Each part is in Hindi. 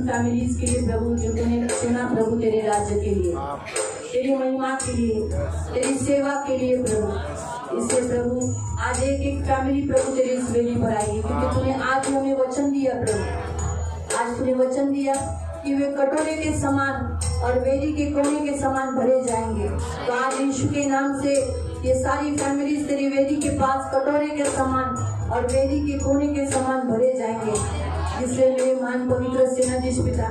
फैमिलीज के लिए प्रभु, जो तूने चुना प्रभु तेरे राज्य के लिए, तेरी महिमा के लिए, तेरी सेवा के लिए प्रभु। इसलिए प्रभु आज एक एक फैमिली प्रभु तेरे इस वेदी पर आई, क्योंकि तूने आज हमें वचन दिया प्रभु। आज तूने वचन दिया कि वे कटोरे के समान और वेदी के कोने के समान भरे जाएंगे। तो आज यीशु के नाम से ये सारी फैमिलीज तेरी वेदी के पास कटोरे के समान और वेदी के कोने के समान भरे जाएंगे। इसलिए मेरे महान पवित्र सेनाधीश पिता,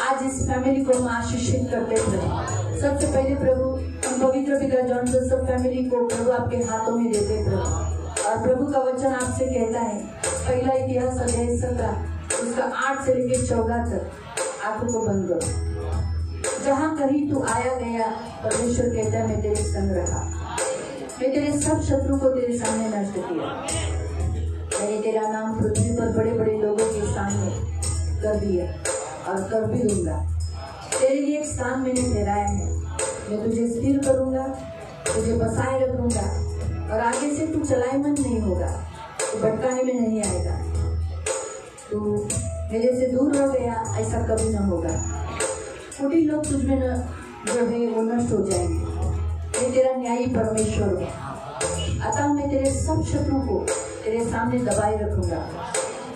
आज इस फैमिली को हम आशीषित करते प्रभु। सबसे पहले प्रभु हम पवित्र पिता जॉन जोसेफ फैमिली को प्रभु आपके हाथों में देते प्रभु। और प्रभु का वचन आपसे कहता है, पहला इतिहास अध्याय 17 उसका 8 से लेकर 14 तक आंखों को बंद करो। जहाँ कहीं तू आया गया, परमेश्वर कहता है मैं तेरे संग रहा, मैं तेरे सब शत्रु को तेरे सामने नष्ट किया। मैंने तेरा नाम पृथ्वी पर बड़े बड़े लोगों के सामने कर दिया और कर भी दूंगा। तेरे लिए एक स्थान मैंने ठहराया है, मैं तुझे स्थिर करूंगा, तुझे बसाए रखूंगा और आगे से तू चलायमान नहीं होगा, तू भटकाने में नहीं आएगा। तू मेरे से दूर हो गया, ऐसा कभी न होगा। कुटिल लोग तुझ में न जो है वो नष्ट हो जाएंगे। मैं तेरा न्यायी परमेश्वर हूँ, अतः मैं तेरे सब शत्रु को तेरे सामने दबाए रखूंगा।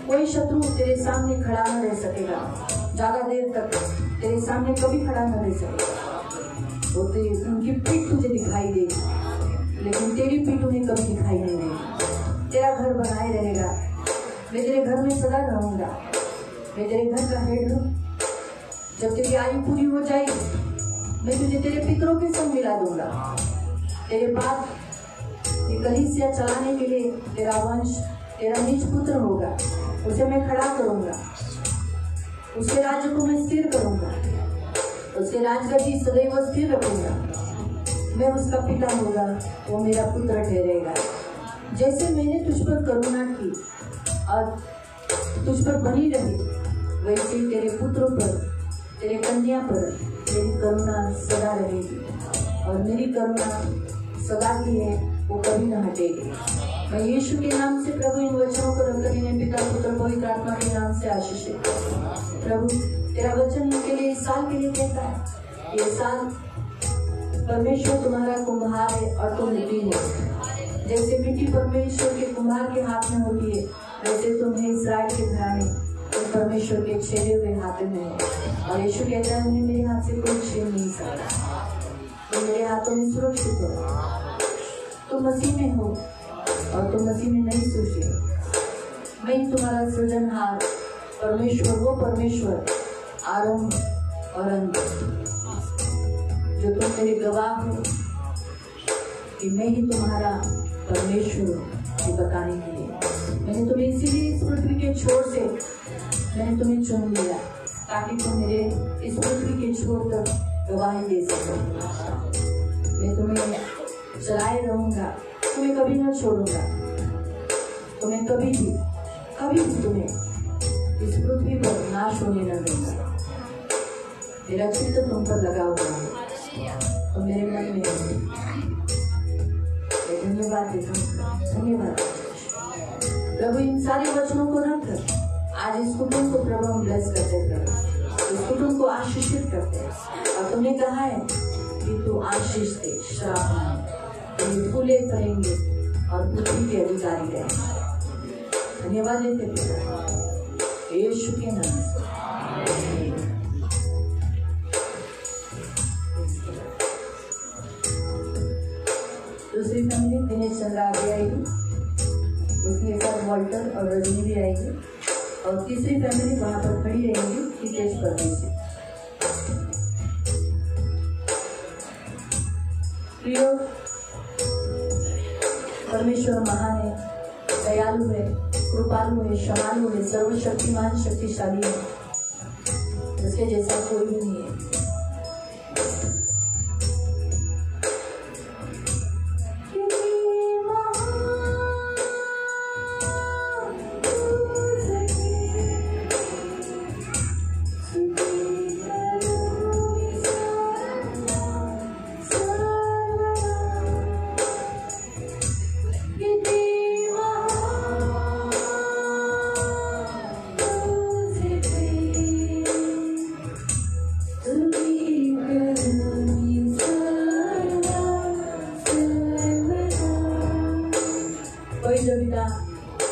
कोई शत्रु तेरे सामने खड़ा न रह सकेगा, ज्यादा देर तक तेरे सामने कभी खड़ा न रह सकेगा। तो उनकी पीठ तुझे दिखाई देगी, लेकिन तेरी पीठ उन्हें कभी दिखाई नहीं देगी। तेरा घर बनाए रहेगा, मैं तेरे घर में सदा रहूंगा, मैं तेरे घर का हेड हूँ। जब तेरी आयु पूरी हो जाएगी, मैं तुझे तेरे पितरों के संग मिला दूंगा। तेरे बाद कलीसिया चलाने के लिए तेरा वंश, तेरा निज पुत्र होगा, उसे मैं खड़ा करूंगा, उसके राज्य को मैं स्थिर करूंगा, उसके राजगद्दी सदैव स्थिर रखूंगा। मैं उसका पिता होगा, वो मेरा पुत्र ठहरेगा। जैसे मैंने तुझ पर करुणा की और तुझ पर बनी रही, वैसे ही तेरे पुत्रों पर, तेरे कन्या पर मेरी करुणा सदा रहेगी। और मेरी करुणा सदा की है, वो कभी न हटेगी। मैं यीशु के नाम से प्रभु इन वचनों को रखकर इन्हें पिता पुत्र पवित्र आत्मा के नाम से आशीषित। प्रभु तेरा वचन इनके लिए इस साल के लिए कहता है, ये साल परमेश्वर तुम्हारा कुम्हार है और तुम मिट्टी हो। जैसे मिट्टी परमेश्वर के कुम्हार के हाथ में होती है, वैसे तुम्हें इस्राएल के घराने तुम परमेश्वर के छेड़े हुए हाथ में हो। और यीशु कहता है, उन्हें मेरे हाथ से कोई छीन नहीं सकता। तुम मेरे हाथों में सुरक्षित हो, तुम मसीह में हो और तुम मसीह में नहीं सोचे। मैं ही तुम्हारा सृजनहार परमेश्वर, वो परमेश्वर आरंभ और अंत, जो तुम मेरे गवाह हो कि मैं ही तुम्हारा परमेश्वर ये बताने के लिए मैंने तुम्हें इसीलिए इस पृथ्वी के छोर से मैंने तुम्हें चुन लिया, ताकि तुम मेरे इस पृथ्वी के छोर तक गवाही दे सको। मैं तुम्हें चलाए रहूंगा, तुम्हें कभी न छोड़ूंगा, तुम्हें कभी भी तुम्हें इस पृथ्वी पर नाश होने न दूंगा। मेरा चित्त तुम पर लगा हुआ है, तुम मेरे मन में हो। धन्यवाद देता हूँ, धन्यवाद प्रभु। इन सारे वचनों को रखकर आज इस कुटुंब को प्रभु हम ब्लेस करते प्रभु, इस कुटुंब को आशीषित करते। और तुमने कहा है कि तू आशीष दे, श्राप नहीं, फूले करेंगे और पृथ्वी के अधिकारी रहेंगे। धन्यवाद देते पिता यीशु के नाम से। दूसरी फैमिली दिनेश चंद्र आगे आएगी, उसके साथ वॉल्टर और रजनी भी आएगी, और तीसरी फैमिली वहां पर खड़ी रहेगी हितेश परदेसी। प्रियो, परमेश्वर महान है, दयालु है, कृपालु है, क्षमालु है, सर्वशक्तिमान, शक्तिशाली है, उसके जैसा कोई भी नहीं है।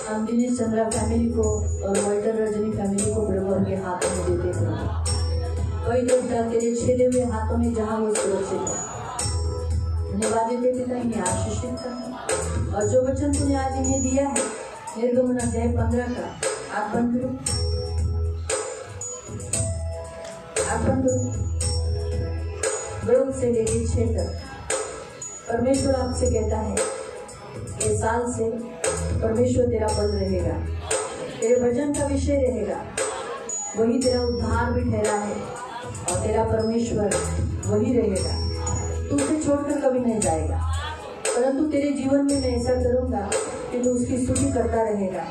हम दिनेश चंद्रा फैमिली को और वॉल्टर रजनी फैमिली को प्रभु के हाथों में देते थे। कोई देवता तेरे छेदे हुए हाथों में जहाँ वो सुरक्षित है। धन्यवाद देते पिता, इन्हें आशीषित करना। और जो वचन तूने आज इन्हें दिया है निर्गमन अध्याय 15 का, आप बंद करो, आप बंद करो। 2 से लेकर 6 तक परमेश्वर आपसे कहता है इस साल से परमेश्वर तेरा पद रहेगा, तेरे भजन का विषय रहेगा, वही तेरा उद्धार भी ठहरा है, और तेरा परमेश्वर वही रहेगा। तू उसे छोड़कर कभी नहीं जाएगा, परंतु तेरे जीवन में मैं ऐसा करूंगा कि तू उसकी स्तुति करता रहेगा,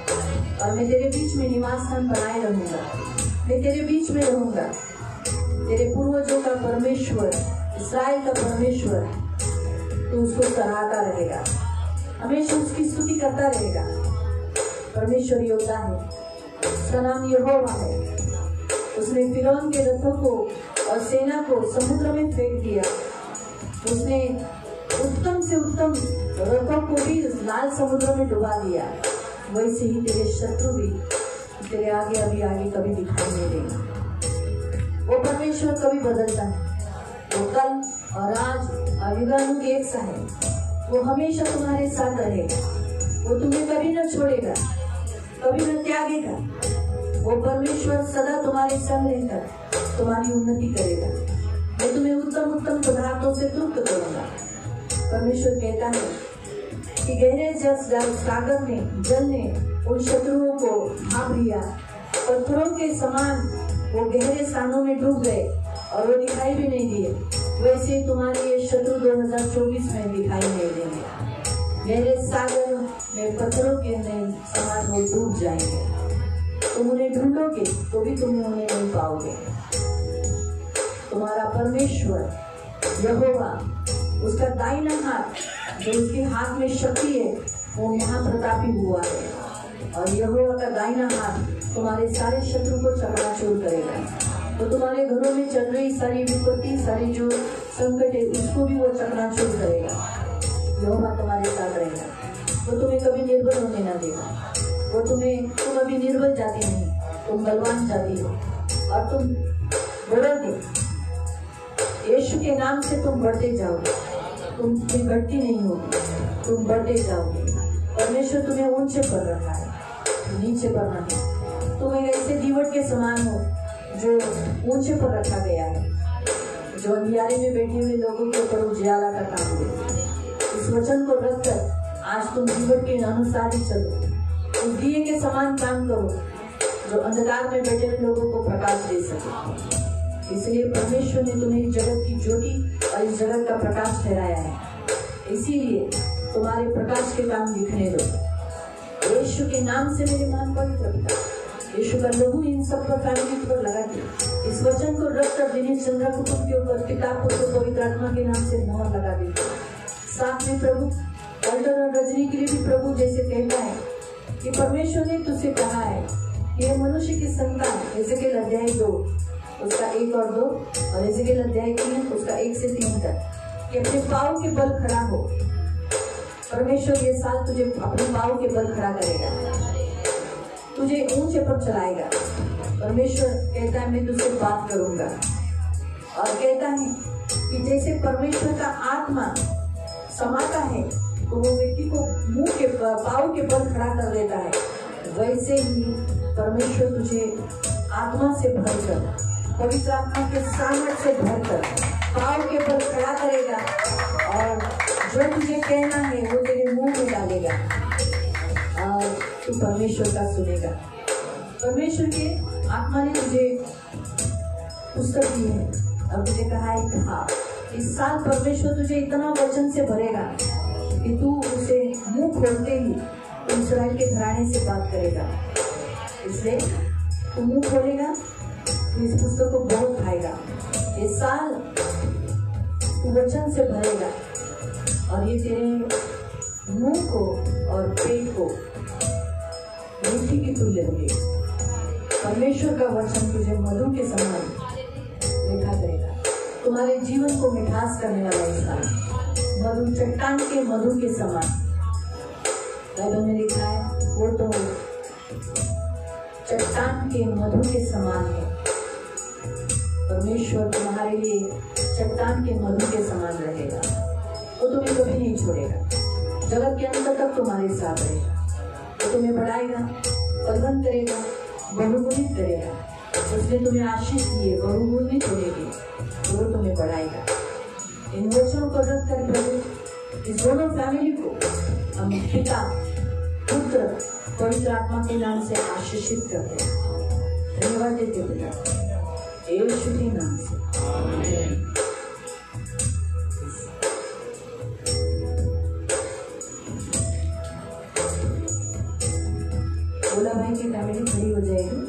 और मैं तेरे बीच में निवास स्थान बनाए रहूंगा, मैं तेरे बीच में रहूंगा। तेरे पूर्वजों का परमेश्वर, इस्राएल का परमेश्वर, तू उसको सराहता रहेगा, हमेशा उसकी स्तुति करता रहेगा। परमेश्वर योद्धा है, उसका नाम यहोवा है। उसने फिरौन के रथों को और सेना को समुद्र में फेंक दिया। उसने उत्तम से उत्तम रथों को भी लाल समुद्र में डुबा दिया। वैसे ही तेरे शत्रु भी तेरे आगे अभी कभी दिखाई नहीं देंगे। वो परमेश्वर कभी बदलता है, वो कल और आज और युगानुग एक सा है। वो हमेशा तुम्हारे साथ रहेगा, वो तुम्हें कभी न छोड़ेगा, कभी न त्यागेगा। वो परमेश्वर सदा तुम्हारे संग रहकर तुम्हारी उन्नति करेगा। मैं तुम्हें उत्तम उत्तम पदार्थों से तृप्त करूंगा। परमेश्वर कहता है कि गहरे सागर ने, जल ने उन शत्रुओं को भाप लिया, पत्थरों के समान वो गहरे स्थानों में डूब गए और वो दिखाई भी नहीं दिए। वैसे तुम्हारे ये शत्रु 2024 में दिखाई नहीं देंगे। गहरे सागर में पत्थरों के समान वो डूब जाएंगे। तुम उन्हें ढूंढोगे तो भी तुम्हें उन्हें नहीं पाओगे। तुम्हारा परमेश्वर यहोवा, उसका दाहिना हाथ जो उसके हाथ में शक्ति है, वो महाप्रतापी हुआ है। और यहोवा का दाहिना हाथ तुम्हारे सारे शत्रु को चकनाचूर करेगा। तो तुम्हारे घरों में चल रही सारी विपत्ति, सारी जो संकट है, उसको भी वो चकनाचूर करेगा। यहोवा तुम्हारे साथ रहेगा, वो तुम्हें कभी निर्बल होने ना देगा। तुम अभी निर्बल जाति नहीं, तुम बलवान जाति हो, और तुम बढ़ोगे। यीशु के नाम से तुम बढ़ते जाओगे, तुम घटती नहीं होगी, तुम बढ़ते जाओगे। परमेश्वर तुम्हें ऊंचे पर रखा है, नीचे पर नहीं। तुम एक ऐसे दीवट के समान हो जो ऊंचे पर रखा गया है, जो अंधियारे में बैठे हुए लोगों के ऊपर उजियाला का काम दे। इस वचन को रखकर आज तुम दीवट के अनुसार ही चलो, उस दिए के समान काम करो जो अंधकार में बैठे हुए लोगों को प्रकाश दे सके। इसलिए परमेश्वर ने तुम्हें जगत की ज्योति और इस जगत का प्रकाश ठहराया है। इसीलिए तुम्हारे प्रकाश के काम दिखने दो। यीशु के नाम से मेरे मान पवित्र पिता, यीशु का लहू इन सब पर फैमिली पर लगा दे। इस वचन को रखकर दिनेश चंद्रा कुटुंब के ऊपर पिता पुत्र पवित्र आत्मा के नाम से मोहर लगा दे। साथ में प्रभु अल्टर और रजनी के लिए भी प्रभु जैसे कहता है कि परमेश्वर ने तुझसे कहा है कि ये मनुष्य की संतान, एजेकिएल अध्याय 2 उसका 1 और 2 और एजेकिएल अध्याय 3 उसका 1 से 3 तक, कि अपने पाँव के बल खड़ा हो। परमेश्वर ये साल तुझे अपने पाँव के बल खड़ा करेगा, तुझे ऊंचे पर चलाएगा। परमेश्वर कहता है मैं तुझसे बात करूंगा, और कहता है कि जैसे परमेश्वर का आत्मा समाता है तो वो व्यक्ति को मुंह के पाँव के बल खड़ा कर देता है, वैसे ही परमेश्वर तुझे आत्मा से भरकर, पवित्र आत्मा के सामर्थ्य से भरकर पाँव के बल खड़ा करेगा, और जो तुझे कहना है वो तेरे मुंह में डालेगा और तू परमेश्वर का सुनेगा। परमेश्वर के आत्मा ने तुझे पुस्तक दी है और तुझे कहा है कि हाँ, इस साल परमेश्वर तुझे इतना वचन से भरेगा कि तू उसे मुंह खोलते ही इस्राएल के घराने से बात करेगा। इसलिए तू मुंह खोलेगा तो इस पुस्तक को बहुत खाएगा। इस साल तू वचन से भरेगा और ये तेरे मुंह को और पेट को रोटी की तुल्य लगेगा। परमेश्वर का वचन तुझे मधु के समान मीठा करेगा, तुम्हारे जीवन को मिठास करने वाला इंसान, मधु चट्टान के मधु के समान। बाइबल में लिखा है वो तो चट्टान के मधु के समान है। परमेश्वर तुम्हारे लिए चट्टान के मधु के समान रहेगा, वो तुम्हें कभी नहीं छोड़ेगा, जगत के अंत तक तुम्हारे साथ रहेगा। वो तुम्हें बढ़ाएगा, फलवंत करेगा, बहुगुणित करेगा। उसने तुम्हें आशीष दिए, बहुगुणित होगी, तो वो तुम्हें बढ़ाएगा। इन वचनों को रखकर प्रभु इस दोनों फैमिली को हम पिता पुत्र पवित्र आत्मा के नाम से आशीषित करते हैं। धन्यवाद देते पिता यीशु के नाम से, आमीन। बोला भाई की फैमिली खड़ी हो जाएगी।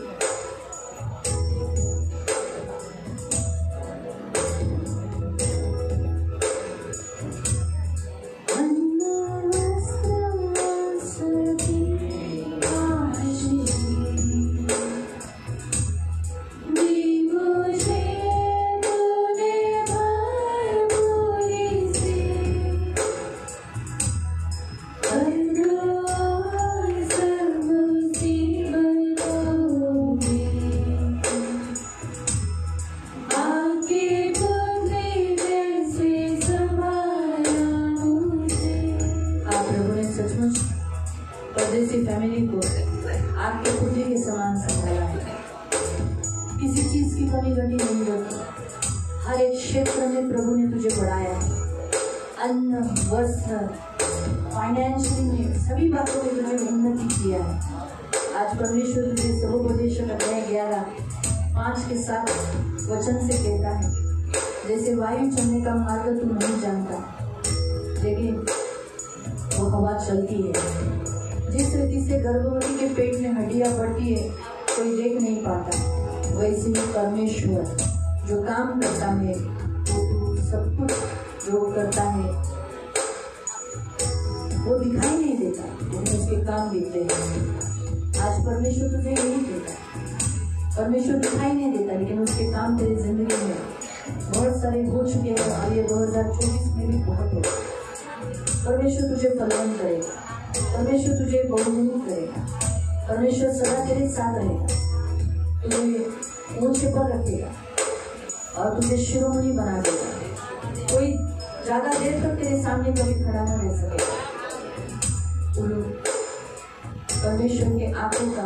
परदेसी फैमिली को आपके खुदे के समान संभाला है, किसी चीज की कमी घटी नहीं होती। हर एक क्षेत्र में प्रभु ने तुझे बढ़ाया है, अन्न वस्त्र फाइनेंशियली में सभी बातों में तुझे उन्नति किया है। आज परमेश्वर तुझे सर्वोपदेशक अध्याय 11:5 के साथ वचन से कहता है, जैसे वायु चलने का मार्ग तू नहीं जानता, लेकिन वो हवा चलती है। जिस रीति से गर्भवती के पेट में हड्डियां बढ़ती है कोई देख नहीं पाता, वैसे ही परमेश्वर जो काम करता है, वो सब कुछ जो करता है वो दिखाई नहीं देता, लेकिन उसके काम दिखते हैं। आज परमेश्वर तुझे नहीं देता, परमेश्वर दिखाई नहीं देता, लेकिन उसके काम तेरी जिंदगी में बहुत सारे हो चुके हैं और ये 2024 में भी बहुत होगा। परमेश्वर तुझे फलवंत करेगा, परमेश्वर तुझे बहुगुणित करेगा, परमेश्वर सदा तेरे साथ रहेगा, तुझे ऊंचे पर रखेगा और तुझे शिरोमणि बना देगा। कोई ज्यादा देर तक तेरे सामने कभी खड़ा न रह सकेगा। परमेश्वर के आंखों का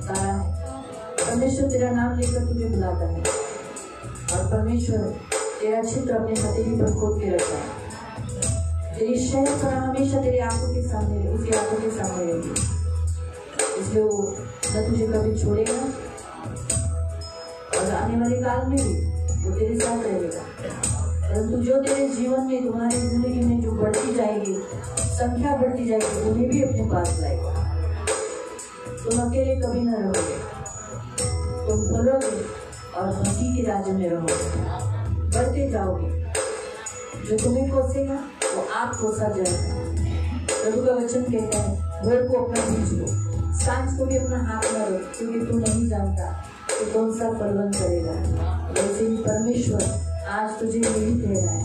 तारा है। परमेश्वर तेरा नाम लेकर तुझे बुलाता है और परमेश्वर तेरा चित्र अपने हथेली पर खोद के रखा है। तेरी शहर पर हमेशा तेरी आंखों के सामने, उसकी आंखों के सामने रहेगी, इसलिए वो न तुझे कभी छोड़ेगा और आने वाले काल में भी वो तेरे साथ रहेगा। परंतु जो तेरे जीवन में, तुम्हारी जिंदगी में जो बढ़ती जाएगी, संख्या बढ़ती जाएगी, उन्हें भी अपने पास लाएगा। तुम अकेले कभी न रहोगे, तुम फलोगे और मसीह के राज्य में रहोगे, बढ़ते जाओगे। जो तुम्हें कोसेगा वो आप कोसा जाएगा। प्रभु का वचन कहता है, भोर को अपना बीज लो, सांझ को भी अपना हाथ में रख, क्योंकि तू नहीं जानता कि कौन सा फलवन करेगा। वैसे ही परमेश्वर आज तुझे यही कह रहा है।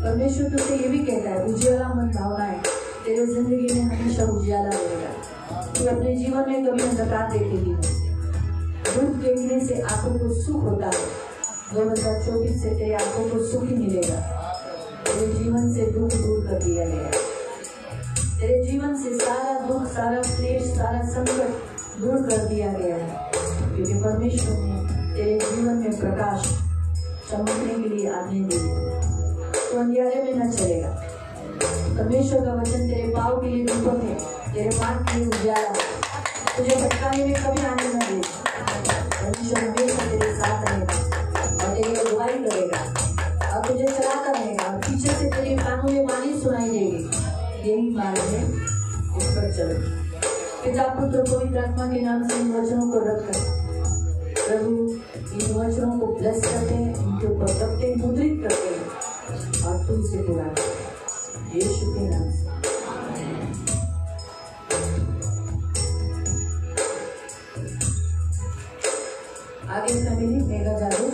परमेश्वर तुझे ये भी कहता है, उजियाला मन भावना है, तेरे जिंदगी में हमेशा उजियाला रहेगा। तू अपने जीवन में कभी अंधकार देखेगी नहीं। दुख देखने से आंखों को सुख होता है। 2024 से तेरे आंखों को सुख ही मिलेगा। तेरे जीवन से दुख दूर कर दिया गया। तेरे जीवन से सारा दुख, सारा क्लेश, सारा संकट दूर कर दिया गया है, क्योंकि परमेश्वर ने तेरे जीवन में प्रकाश चमकने के लिए आज्ञा दी। तो अंधियारे में न चलेगा। परमेश्वर का वचन तेरे पाँव के लिए दीपक है, तेरे मार्ग के लिए उजाला है। तुझे भटकाने में कभी आने न दे। परमेश्वर हमेशा तेरे साथ रहेगा और तेरी अगुवाई करेगा और तुझे चलाता रहेगा और पीछे से तेरे कानों में वाणी सुनाई देगी। यही मार्ग है, उस पर चलो। पिता, पुत्र, पवित्र आत्मा के नाम से इन वचनों को रखकर प्रभु इन वचनों को ब्लेस करते हैं, इनके ऊपर रखते हैं, मुद्रित करते हैं और तू इसे पूरा कर यीशु के नाम से। आगे फैमिली मेगा जादू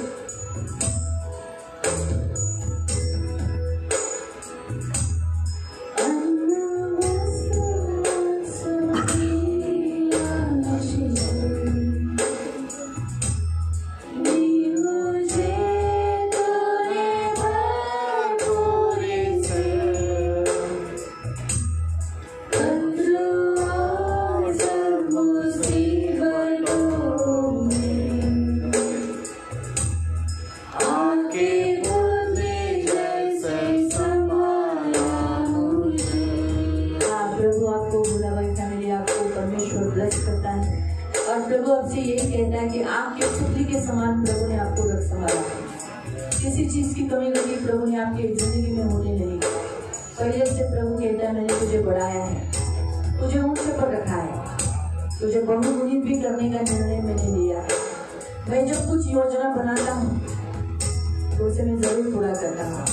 किसी चीज की कमी लगी प्रभु ने आपकी जिंदगी में होने नहीं। करियर से प्रभु कहता है, मैंने तुझे बढ़ाया है, तुझे ऊंचे पर रखा है, तुझे बहुगुणित भी करने का निर्णय मैंने लिया है। मैं जब कुछ योजना बनाता हूँ तो उसे मैं जरूर पूरा करता हूँ,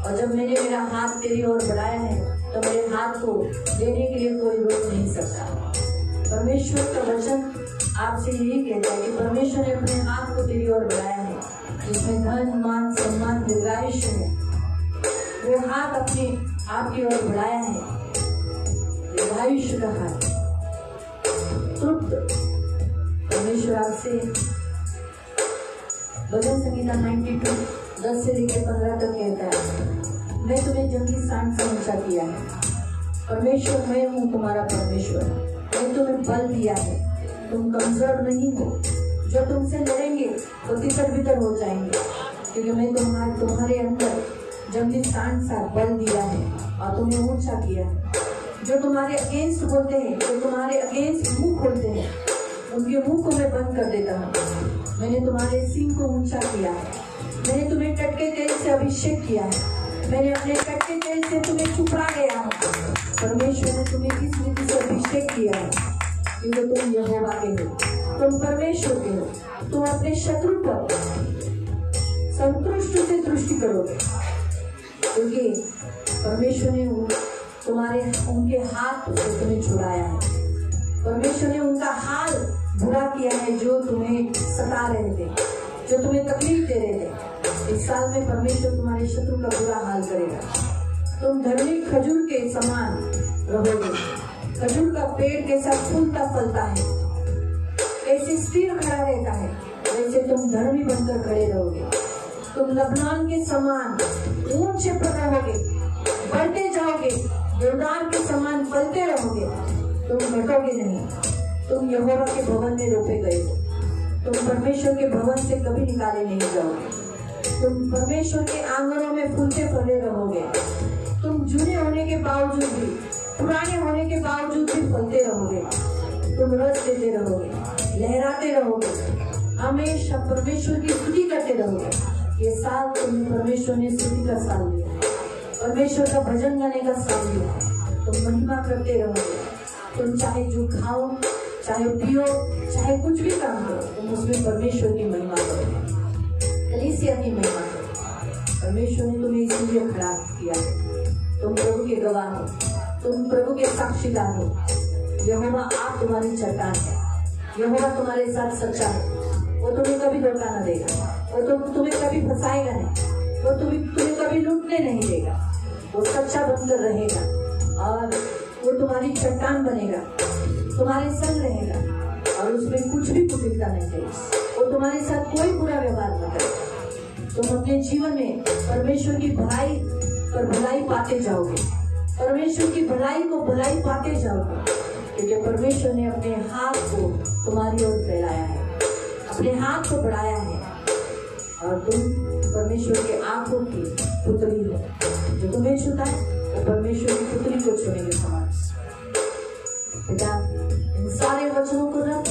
और जब मैंने मेरा हाथ तेरी ओर बढ़ाया है तो मेरे हाथ को देने के लिए कोई रोक नहीं सकता। परमेश्वर का वचन आपसे यही कहता है कि परमेश्वर ने अपने हाथ को तेरी ओर बढ़ाया है, जिसमें धन, मान, सम्मान, दीर्घायुष्य है। वो हाथ अपने आपकी ओर बढ़ाया है, दीर्घायुष्य का हाथ। तृप्त परमेश्वर आपसे भजन संगीता 92 10 से लेकर 15 तक कहता है, मैं तुम्हें जंगली सांड से ऊंचा किया है। परमेश्वर मैं हूँ तुम्हारा परमेश्वर, मैं तुम्हें बल दिया है, तुम कमजोर नहीं हो। जो तुमसे लड़ेंगे तो तितर बितर हो जाएंगे, क्योंकि मैं तुम्हारे अंदर जंगली सांड सा बल दिया है और तुम्हें ऊंचा किया है। जो तुम्हारे अगेंस्ट बोलते हैं, जो तुम्हारे अगेंस्ट मुंह खोलते हैं, उनके मुंह को मैं बंद कर देता हूँ। मैंने तुम्हारे सिंह को ऊंचा किया है, मैंने तुम्हें कटके तेल से अभिषेक किया है, मैंने अपने कटके तेल से तुम्हें छुपा गया हूँ। परमेश्वर ने तुम्हें इस रीति से अभिषेक किया है, क्योंकि तुम यहोवा के हो, तुम परमेश्वर के हो। तुम अपने शत्रु पर संतुष्ट से दृष्टि करोगे, क्योंकि परमेश्वर ने उनके हाथ से तुम्हें छुड़ाया है। परमेश्वर ने उनका हाल बुरा किया है जो तुम्हें सता रहे थे, जो तुम्हें तकलीफ दे रहे थे। इस साल में परमेश्वर तुम्हारे शत्रु का बुरा हाल करेगा। तुम धर्मी खजूर के समान रहोगे। खजूर का पेड़ कैसा फूलता फलता है, कैसे स्थिर खड़ा रहता है, वैसे तुम धर्मी बनकर खड़े रहोगे। तुम लबनान के समान ऊंचे पर रहोगे, बढ़ते जाओगे, देवदार के समान फलते रहोगे। तुम घटोगे नहीं। तुम यहोवा के भवन में रोपे गए हो। तुम परमेश्वर के भवन से कभी निकाले नहीं जाओगे। तुम परमेश्वर के आंगनों में फूलते फले रहोगे। तुम जूने होने के बावजूद भी, पुराने होने के बावजूद भी फलते रहोगे। तुम रस देते रहोगे, लहराते रहोगे, हमेशा परमेश्वर की स्तुति करते रहोगे। ये साल तुम्हें परमेश्वर ने स्तुति का साल दिया, परमेश्वर का भजन गाने का साल दिया। तुम महिमा करते रहोगे। तुम चाहे जो खाओ, चाहे पियो, चाहे कुछ भी काम करो, तुम उसमें परमेश्वर की महिमा करो, कलीसिया की महिमा करो। परमेश्वर ने तुम्हें इसीलिए खड़ा किया है। तुम प्रभु के गवाह हो, तुम प्रभु के साक्षीदार हो। यहोवा आप तुम्हारी चट्टान है। यहोवा तुम्हारे साथ सच्चा है। वो तुम्हें कभी धोखा न देगा। वो तुम्हें कभी फंसाएगा नहीं। वो तुम्हें कभी लूटने नहीं देगा। वो सच्चा बनकर रहेगा और वो तुम्हारी चट्टान बनेगा, तुम्हारे संग रहेगा और उसमें कुछ भी कुटिलता नहीं देगा। वो तुम्हारे साथ कोई बुरा व्यवहार न करे। तुम अपने जीवन में परमेश्वर की भलाई पर भलाई पाते जाओगे। परमेश्वर की भलाई को भलाई पाते जाओगे, क्योंकि परमेश्वर ने अपने हाथ को तुम्हारी ओर फैलाया है, अपने हाथ को बढ़ाया है और तुम परमेश्वर के आंखों की पुतली हो। जो तुम्हें छूता है वो परमेश्वर की पुतली को छूने के समान। पिता, इन सारे वचनों को रख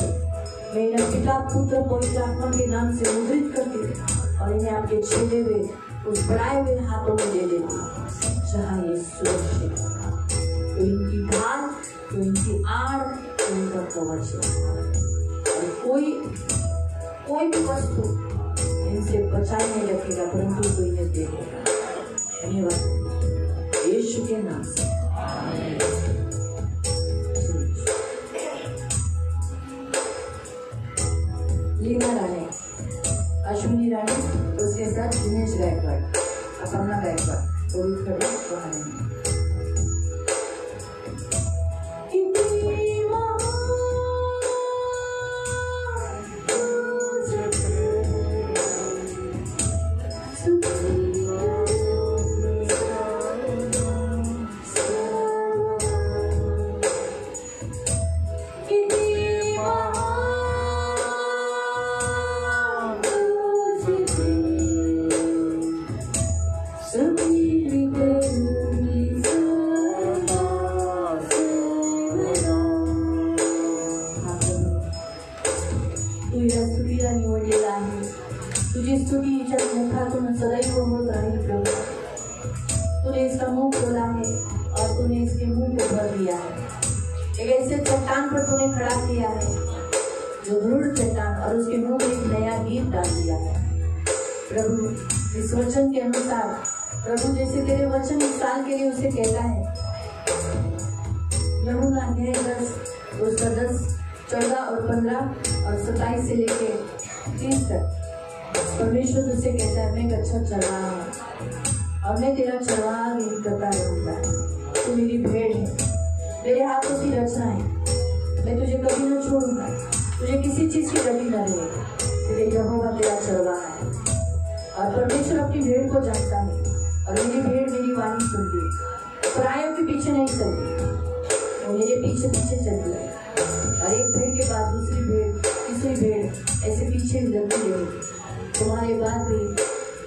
मैं इन्हें पिता, पुत्र, पवित्र आत्मा के नाम से मुद्रित करती हूँ और इन्हें आपके छेदे हुए उस बढ़ाए हुए हाथों में दे देती हूँ जहाँ ये सुरक्षित। तो इनकी ढाल, तो इनकी आड़, तो इनका कवच है और कोई भी वस्तु इनसे बचाए नहीं रखेगा, परंतु तो इन्हें दे देगा। धन्यवाद यीशु के नाम से। लीना रानी, अश्विनी रानी, उसके साथ दिनेश गायकवाड़, अपर्णा गायकवाड़, वो भी खड़े बाहर हैं। तुझी स्तुति जब मुखातून सदैव होत राहील प्रभु। तूने इसका मुंह खोला है और तूने इसके मुंह को भर दिया है। एक ऐसे चट्टान पर तूने खड़ा किया है जो दृढ़ चट्टान, और उसके मुंह में एक नया गीत डाल दिया है। प्रभु, इस वचन के अनुसार प्रभु, जैसे तेरे वचन इस साल के लिए उसे कहता है, यूहन्ना अध्याय 10 उसका 10, 14 और 15 और 27 से लेके 30 तक परमेश्वर तुझसे कहता है, मैं एक अच्छा चरवाहा हूँ और मैं तेरा चरवाहा नहीं करता रहूंगा। तू मेरी भेड़ है, मेरे हाथों की रचना है। मैं तुझे कभी न छोड़ूंगा, तुझे किसी चीज की कमी न रहेगी, क्योंकि यहोवा तेरा चरवाहा है। और परमेश्वर अपनी भेड़ को जानता है और मेरी भेड़ मेरी वाणी सुनती है। परायों के पीछे नहीं चलती, वो मेरे पीछे पीछे चलती है और एक भेड़ के बाद दूसरी भेड़, तीसरी भेड़, ऐसे पीछे लगती रहेगी। तुम्हारे बाद भी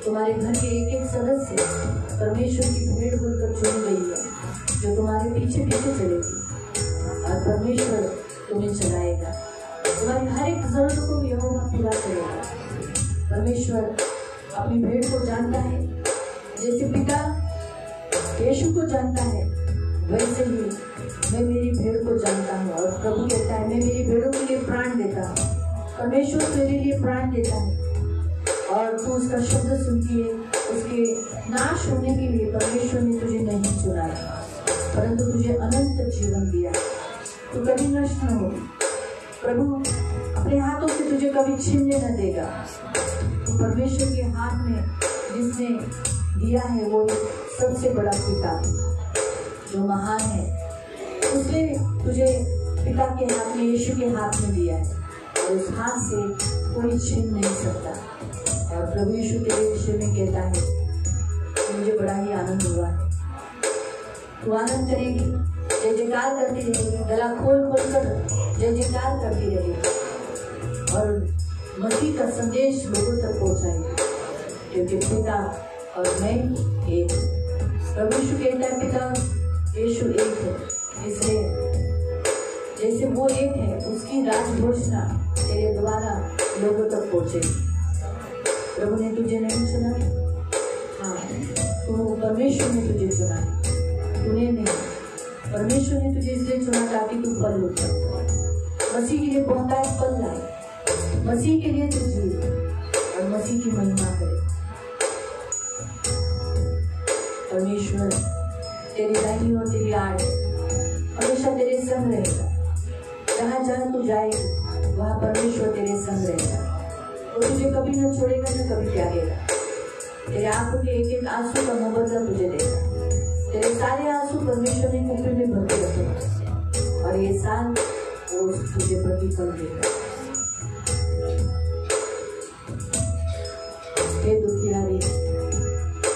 तुम्हारे घर के एक एक सदस्य परमेश्वर की भेड़ बोलकर चुनी गई है, जो तुम्हारे पीछे पीछे चलेगी और परमेश्वर तुम्हें चलाएगा। तुम्हारी हर एक जरूरत को यहोवा पूरा करेगा। परमेश्वर अपनी भेड़ को जानता है, जैसे पिता यीशु को जानता है, वैसे ही मैं मेरी भेड़ को जानता हूँ। और प्रभु कहता है, मैं मेरी भेड़ों के लिए प्राण देता हूँ। परमेश्वर तेरे लिए प्राण देता है और तू उसका शब्द सुनती है। उसके नाश होने के लिए परमेश्वर ने तुझे नहीं चुना है, परंतु तुझे अनंत जीवन दिया। तू कभी नष्ट न हो। प्रभु अपने हाथों से तुझे कभी छीनने न देगा। तो परमेश्वर के हाथ में जिसने दिया है वो सबसे बड़ा पिता जो महान है, उसने तुझे पिता के हाथ में, यीशु के हाथ में दिया है और उस हाथ से कोई छीन नहीं सकता। और प्रभु यीशु तेरे विषय में कहता है, मुझे बड़ा ही आनंद हुआ है। तू आनंद करेगी, जय जयकार करती रहेगी, गला खोल खोल कर जय जयकार करती रहेगी और मसीह का संदेश लोगों तक पहुंचाएगी, क्योंकि पिता और मैं एक। प्रभु यीशु कहता है पिता यीशु एक है, इसलिए जैसे वो एक है उसकी राज घोषणा तेरे द्वारा लोगों तक पहुंचे। प्रभु ने तुझे नहीं चुना, हाँ तो परमेश्वर ने तुझे चुना, तूने नहीं। परमेश्वर ने तुझे इसलिए चुना ताकि तू फल उठा, मसीह के लिए बहुतायत फल लाए, मसीह के लिए तू जी और मसीह की महिमा करे। परमेश्वर तेरी दाहिनी और तेरी आड़ हमेशा तेरे संग रहेगा, जहाँ जहाँ तू जाएगी वहाँ परमेश्वर तेरे संग रहेगा। वो तुझे कभी न छोड़ेगा न कभी त्यागेगा। तेरे आंखों के एक एक आंसू का मुआवजा तुझे देगा। तेरे सारे आंसू परमेश्वर ने कुप्पी में भर के रखे और ये साल वो तुझे प्रतिफल देगा। हे दुखियारी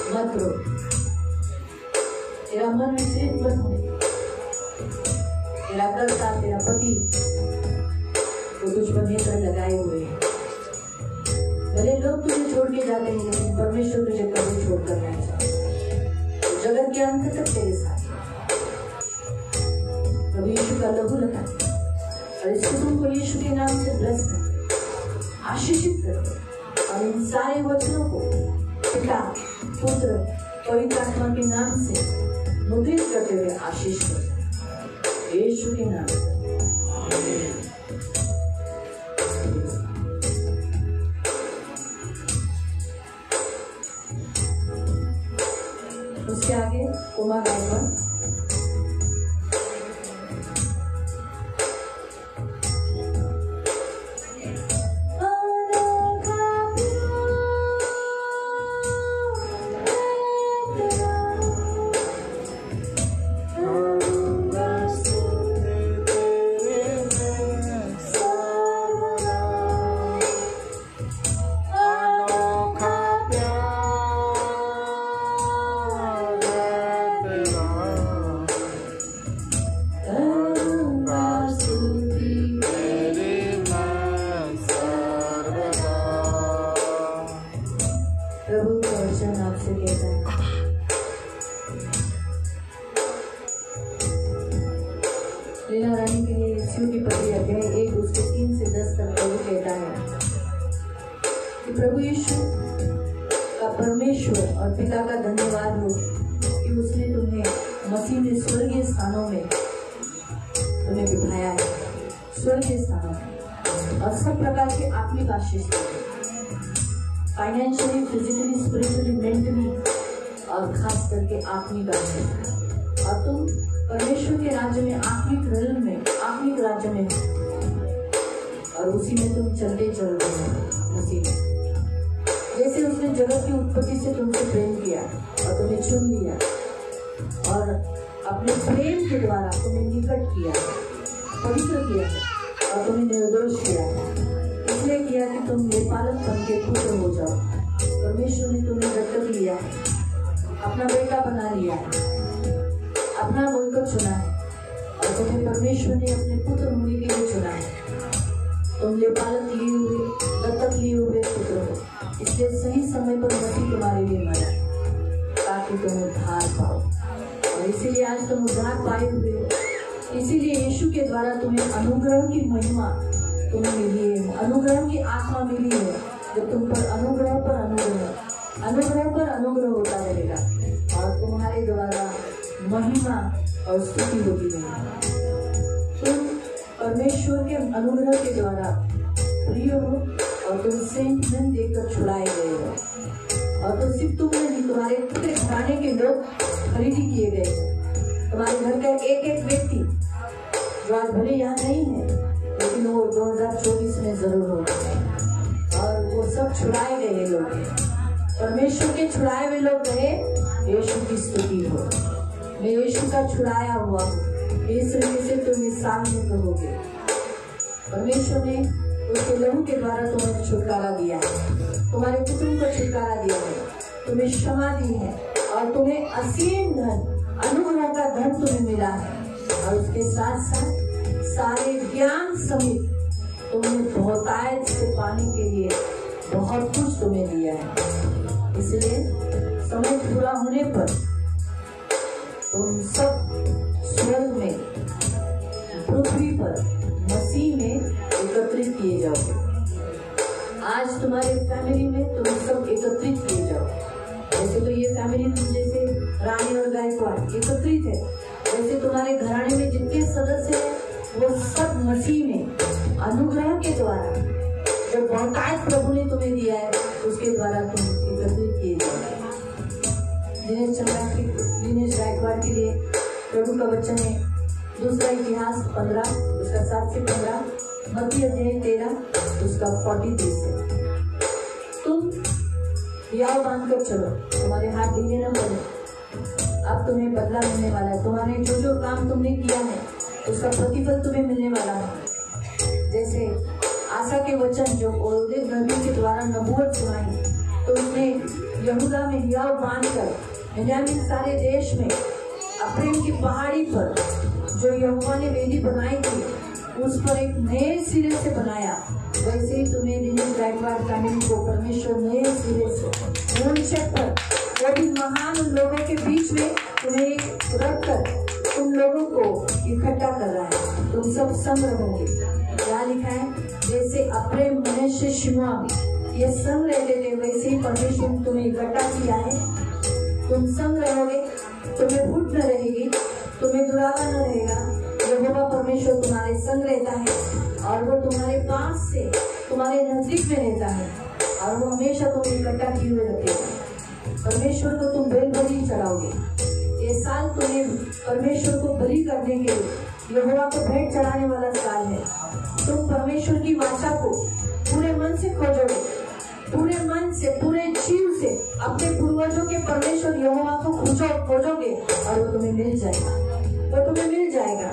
मत रो, तेरा मन विचलित मत हो। तेरा कर्ता तेरा पति वो तुझ पर नेत्र लगाए हुए हैं। भले लोग तुझे छोड़ के जाते हैं लेकिन परमेश्वर तुझे कभी छोड़ कर नहीं जाता। तो जगत के अंत तक तेरे साथ प्रभु यीशु का लहू लगा और इस कुटुंब को यीशु के नाम से ब्लेस कर, आशीषित कर और इन सारे वचनों को पिता पुत्र पवित्र आत्मा के नाम से मुद्रित करते हुए आशीष कर यीशु के नाम से। उसके आगे उमा गायकवाड़। प्रभु यीशु का परमेश्वर और पिता का धन्यवाद हो कि उसने तुम्हें मसीह में स्वर्गीय स्थानों में तुम्हें बिठाया है, स्वर्गीय स्थानों में, और सब प्रकार के आत्मिक आशीष फाइनेंशियली, फिजिकली, स्पिरिचुअली, मेंटली और खास करके आत्मिक आशीष। और तुम परमेश्वर के राज्य में, आत्मिक रेल में, आत्मिक राज्य में और उसी में तुम चलते चल रहे हो। उसी में जैसे उसने जगत की उत्पत्ति से तुमसे प्रेम किया और तुम्हें चुन लिया और अपने प्रेम के द्वारा तुम्हें निकट किया, पवित्र किया और तुम्हें निर्दोष किया, इसलिए किया कि तुम निर्पालन बन के पुत्र हो जाओ। परमेश्वर ने तुम्हें दत्तक लिया है, अपना बेटा बना लिया है, अपना बोलकर चुना है और तुम्हें परमेश्वर ने अपने पुत्र होने के लिए चुना है। तुम निर्पालन लिए हुए, दत्तक लिए हुए पुत्र हो, इसलिए सही समय पर मसीह तुम्हारे लिए मरा ताकि तुम उद्धार पाओ। और इसीलिए आज तुम उद्धार पाए हुए हो, इसीलिए यीशु के द्वारा तुम्हें अनुग्रह की महिमा तुम्हें मिली है, अनुग्रह की आत्मा मिली है, जो तुम पर अनुग्रह पर अनुग्रह, अनुग्रह पर अनुग्रह होता रहेगा और तुम्हारे द्वारा महिमा और स्तुति होती रहेगी। तुम परमेश्वर के अनुग्रह के द्वारा प्रिय हो और तुम सेंट धन देकर छुड़ाए गए हो। और तो सिर्फ तुम नहीं, तुम्हारे पूरे घराने के लोग खरीदी किए गए हो। तुम्हारे घर का एक एक व्यक्ति जो आज भले यहाँ नहीं है लेकिन वो 2024 में जरूर होगा और वो सब छुड़ाए गए लोग हैं। परमेश्वर के छुड़ाए हुए लोग रहे, यीशु की स्तुति हो। मैं यीशु का छुड़ाया हुआ हूँ, इस रीति से तुम इस साल में कहोगे। परमेश्वर ने उसके लहू के द्वारा तुम्हें छुटकारा दिया है, तुम्हारे कुटुंब को छुटकारा दिया है, तुम्हें क्षमा दी है और तुम्हें असीम धन, अनुग्रह का धन तुम्हें मिला है। और उसके साथ साथ सारे ज्ञान समेत तुमने बहुतायत से पाने के लिए बहुत कुछ तुम्हें दिया है। इसलिए समय पूरा होने पर तुम सब स्वर्ग में, पृथ्वी पर मसीह में एकत्रित किए जाओगे। आज तुम्हारे फैमिली में तुम सब एकत्रित किए जाओ। वैसे तो ये फैमिली तुम जैसे रानी और गायकवाड़ एकत्रित है, वैसे तुम्हारे घराने में जितने सदस्य हैं वो सब मसीह में अनुग्रह के द्वारा जो बहुतायत प्रभु ने तुम्हें दिया है उसके द्वारा तुम एकत्रित किए जाओगे। दिनेश गायकवाड़ के लिए प्रभु का वचन है दूसरा इतिहास 15 उसका 7 से 15, मत्ती अध्याय 13 उसका 43 से। तुम याव बांधकर चलो, तुम्हारे हाथ ढीले न पड़े। अब तुम्हें बदला मिलने वाला है। तुम्हारे जो जो काम तुमने किया है उसका प्रतिफल तुम्हें मिलने वाला है। जैसे आशा के वचन जो ओदेद नबी के द्वारा नबूवत सुनाई, तो उसने यहूदा में याव बांधकर बेन्यामीन सारे देश में अफ्रीम की पहाड़ी पर जो यहोवा ने वेदी बनाई थी उस पर एक नए सिरे से बनाया। वैसे ही तुम्हें दिनेश गायकवाड़ फैमिली को परमेश्वर नए सिरे से ऊंचाई पर वो भी महान लोगों के बीच में तुम्हें रखकर तुम लोगों को इकट्ठा कर रहा है। तुम सब संग रहोगे। क्या लिखा है? जैसे अफ्रीम मनुष्य शिमोन ये संग रहते थे, वैसे ही परमेश्वर ने तुम्हें इकट्ठा किया है। तुम संग रहोगे, तुम्हें फूट न रहेगी, तुम्हें दुरावा न रहेगा। यहोवा परमेश्वर तुम्हारे संग रहता है और वो तुम्हारे पास से तुम्हारे नजदीक में रहता है और वो हमेशा तुम्हें इकट्ठा किए हुए रखेगा। परमेश्वर को तुम बेल बलि चढ़ाओगे। ये साल तुम्हें परमेश्वर को बलि करने के लिए यहोवा को भेंट चढ़ाने वाला साल है। तुम परमेश्वर की वाचा को पूरे मन से खोजोगे, पूरे मन से, पूरे जीव से अपने पूर्वजों के परमेश्वर यहोवा को खोजोगे और वो तुम्हें मिल जाएगा। वो तुम्हें मिल जाएगा।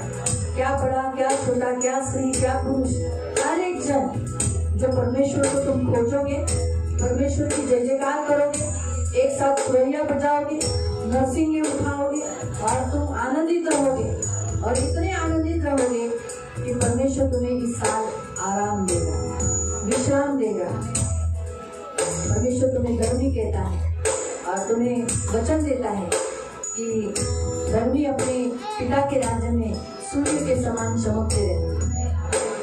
क्या बड़ा, क्या छोटा, क्या स्त्री, क्या पुरुष, हर एक जन जो परमेश्वर को तुम खोजोगे, परमेश्वर की जय जयकार करोगे, एक साथ खुरैया बजाओगे, नरसिंगे उठाओगे और तुम आनंदित रहोगे और इतने आनंदित रहोगे कि परमेश्वर तुम्हें इस साल आराम देगा, विश्राम देगा। परमेश्वर तुम्हें धर्मी कहता है और तुम्हें वचन देता है कि धर्मी अपने पिता के राज्य में सूर्य के समान चमकते रहे।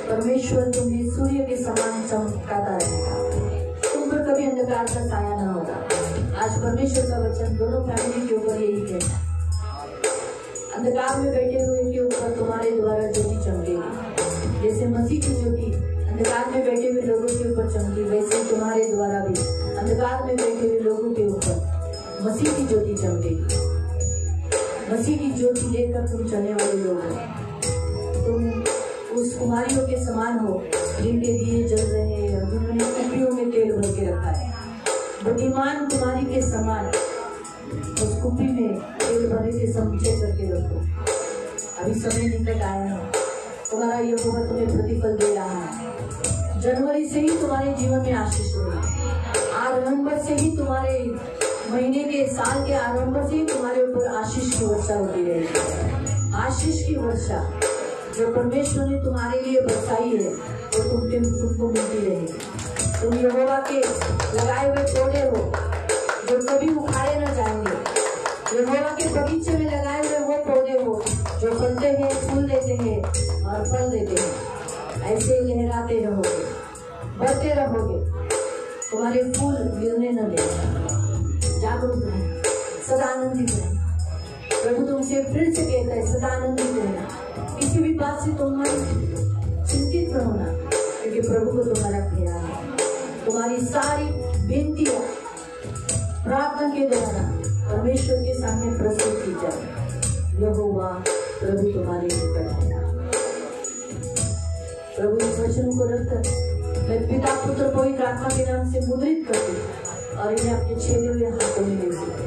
परमेश्वर तुम्हें सूर्य के समान चमकाता रहेगा। तुम पर कभी अंधकार का साया न होगा। आज परमेश्वर का वचन दोनों फैमिली के ऊपर यही कहता है। अंधकार में बैठे हुए के ऊपर तुम्हारे द्वारा ज्योति चमकेगी। जैसे मसीह की ज्योति अंधकार में बैठे हुए लोगों के ऊपर चमकी, वैसे तुम्हारे द्वारा भी अंधकार में बैठे हुए लोगों के ऊपर मसीह की ज्योति चमकेगी। मसीह की ज्योति लेकर तुम चलने वाले लोग हो। तुम उस कुमारियों के समान हो जिनके दिए जल रहे हैं और जिन्होंने कुपियों में तेल भर के रखा है। बुद्धिमान कुमारी के समान उस कुपी में तेल भरे से समझे करके रखो। अभी समय निकट आया है, तुम्हारा यहोवा तुम्हें प्रतिफल दे रहा है। जनवरी से ही तुम्हारे जीवन में आशीष होगी। आरंभ से ही तुम्हारे महीने के, साल के आरंभ से ही तुम्हारे ऊपर आशीष की वर्षा होती रहेगी। आशीष की वर्षा जो परमेश्वर ने तुम्हारे लिए बरसाई है वो तुमको मिलती रहेगी। तुम यहोवा के लगाए हुए पौधे हो जो कभी उखाड़े न जाएंगे। यहोवा के बगीचे में लगाए हुए वो पौधे हो जो फलते हैं, फूल देते हैं और फल देते हैं। ऐसे लहराते रहोगे, बढ़ते रहोगे, तुम्हारे फूल गिरने न देगा। जागरूक रहें, सदा आनंदित रहें। प्रभु तुमसे फिर से कहता है सदा आनंदित रहना। किसी भी बात से तुम चिंतित न होना, क्योंकि प्रभु को तुम्हारा ख्याल है। तुम्हारी सारी बेनतियां प्रार्थना के द्वारा परमेश्वर के सामने प्रस्तुत की जाए। यहोवा प्रभु तुम्हारे निकट है। प्रभु इस वचन को रखकर मैं पिता, पुत्र, पवित्र आत्मा के नाम से मुद्रित करती हूँ और इन्हें अपने छेदे हुए हाथों में ले लेती हूँ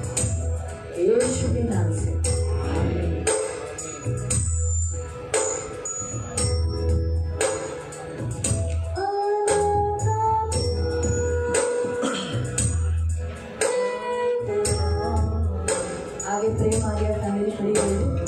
यीशु के नाम से। आगे प्रेम आ गया, फैमिली खड़ी होगी।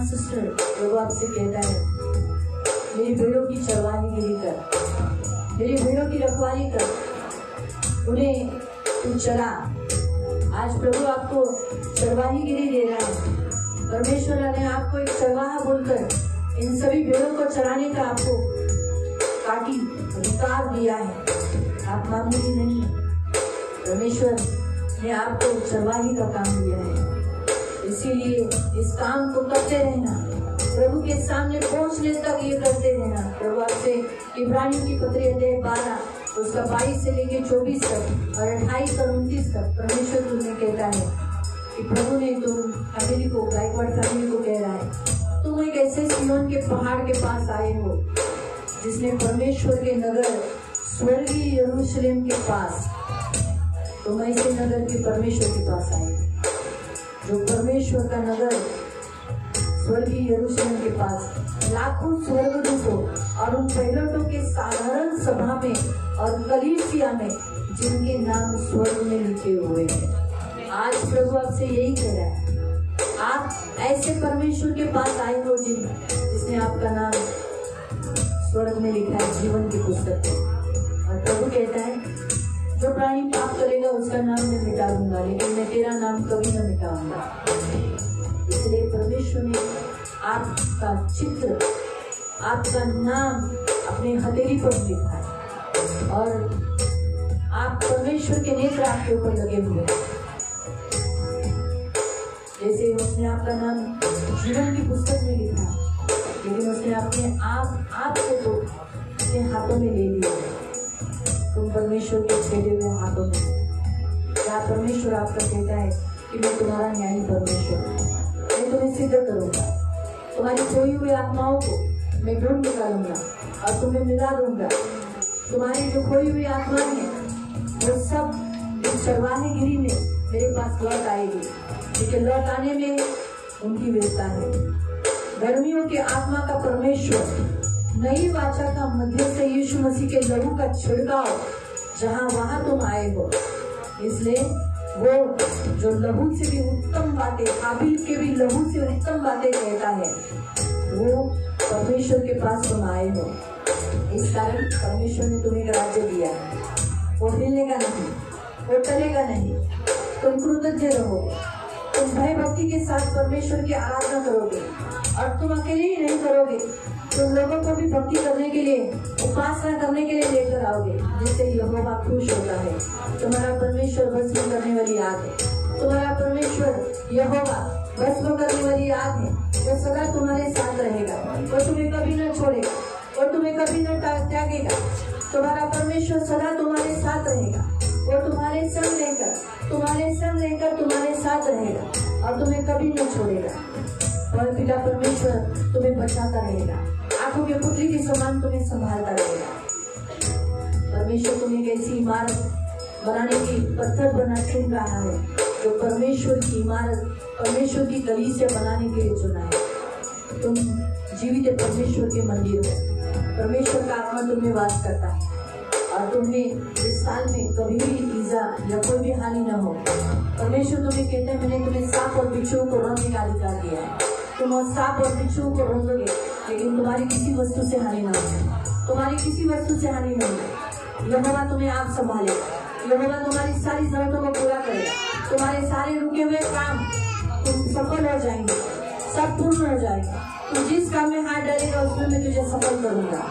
हाँ सिस्टर, प्रभु आपसे कहता है मेरी भेड़ों की चरवाहीगिरी कर, मेरी भेड़ों की रखवाली कर, उन्हें तू चला। आज प्रभु आपको चरवाहीगिरी दे रहा है। परमेश्वर ने आपको एक चरवाहा बोलकर इन सभी भेड़ों को चराने का आपको काटी अधिकार दिया है। आप मामूली नहीं, परमेश्वर ने आपको चरवाही का काम दिया है। इसीलिए इस काम को करते रहना, प्रभु के सामने पहुंचने तक ये करते रहना। प्रभु आपसे इब्रानियों की पत्री अध्याय 12 उसका 22 से लेके 24 तक और 28 और 29 तक परमेश्वर तुम्हें कहता है कि प्रभु ने तुम फैमिली को, गायकवाड़ फैमिली को कह रहा है, तुम एक ऐसे सिय्योन के पहाड़ के पास आए हो जिसने परमेश्वर के नगर स्वर्गीय यरूशलेम के पास, तुम ऐसे नगर के परमेश्वर के पास आए जो परमेश्वर का नगर स्वर्गीय यरूशलेम के पास लाखों स्वर्गदूतों और उन पहिलटों के साधारण सभा में और कलीसिया में जिनके नाम स्वर्ग में लिखे हुए हैं। आज प्रभु आपसे यही कह रहा है, आप ऐसे परमेश्वर के पास आए हो जिसने आपका नाम स्वर्ग में लिखा है जीवन की पुस्तक में। और प्रभु कहता है जो प्राणी पाप करेगा उसका नाम मैं मिटा दूंगा, लेकिन मैं तेरा नाम कभी न मिटाऊंगा। इसलिए परमेश्वर ने आपका चित्र, आपका नाम अपने हथेली पर लिखा है और आप परमेश्वर के नेत्र आपके ऊपर लगे हुए हैं। जैसे उसने आपका नाम जीवन की पुस्तक में लिखा, लेकिन उसने अपने आप को तो अपने हाथों में ले लिया। तुम परमेश्वर के छेड़े हुए हाथों में। क्या परमेश्वर आपका कहता है कि मैं तुम्हारा न्यायी परमेश्वर हूँ, मैं तुम्हें सिद्ध करूंगा, तुम्हारी खोई हुई आत्माओं को मैं ढूंढ निकालूंगा और तुम्हें मिला दूंगा। तुम्हारी जो खोई हुई आत्माएं हैं वो सब इस चरवाहीगिरी में मेरे पास लौट आएगी, लेकिन लौट आने में उनकी व्यवस्था है। गर्मियों के आत्मा का परमेश्वर नई वाचा का मध्यस्थ यीशु मसीह के लहू का छिड़काव जहां वहां तुम आए हो, इसलिए वो जो लहू से भी उत्तम बातें, हाबिल के भी लहू से उत्तम बातें कहता है, वो परमेश्वर के पास तुम आए हो। इस कारण परमेश्वर ने तुम्हें एक राज्य दिया है। वो हिलेगा नहीं, वो टलेगा नहीं। तुम कृतज्ञ रहोगे, तुम भय भक्ति के साथ परमेश्वर की आराधना करोगे और तुम अकेले ही नहीं करोगे, तुम लोगों को भी भक्ति करने के लिए, उपासना करने के लिए लेकर आओगे, जिससे यहोवा खुश होता है। तुम्हारा परमेश्वर भस्म करने वाली आग है, तुम्हारा परमेश्वर यहोवा भस्म करने वाली आग है, वो सदा तुम्हारे साथ रहेगा, वो तुम्हें कभी न छोड़ेगा, वो तुम्हें कभी न त्यागेगा। तुम्हारा परमेश्वर सदा तुम्हारे साथ रहेगा, वो तुम्हारे संग रहकर तुम्हारे साथ रहेगा और तुम्हें कभी न छोड़ेगा। और पिता परमेश्वर तुम्हें बचाता रहेगा, आंखों के पुतली के समान तुम्हें संभालता रहेगा। परमेश्वर तुम्हें एक ऐसी इमारत बनाने की पत्थर बना चुन रहा है जो परमेश्वर की इमारत, परमेश्वर की कलीसिया बनाने के लिए चुना है। तुम जीवित परमेश्वर के मंदिर हो, परमेश्वर का आत्मा तुम्हें वास करता है और तुम्हें इस साल में कभी भी ईजा या कोई भी हानि न हो। परमेश्वर तुम्हें कहते हैं मैंने तुम्हें सांप और बिच्छुओं को रौंदने का अधिकार दिया है। तुम सांप और बिच्छुओं को रौंदोगे, लेकिन तुम्हारी किसी वस्तु से हानि न हो, तुम्हारी किसी वस्तु से हानि न हो। यहोवा तुम्हें आप संभालेगा, यहोवा तुम्हारी सारी जरूरतों को पूरा करेगा, तुम्हारे सारे रुके हुए काम तुम सफल हो जाएंगे, सब पूर्ण हो जाएगा। तुम जिस काम में हाथ डालेगा उसमें मैं तुझे सफल करूंगा।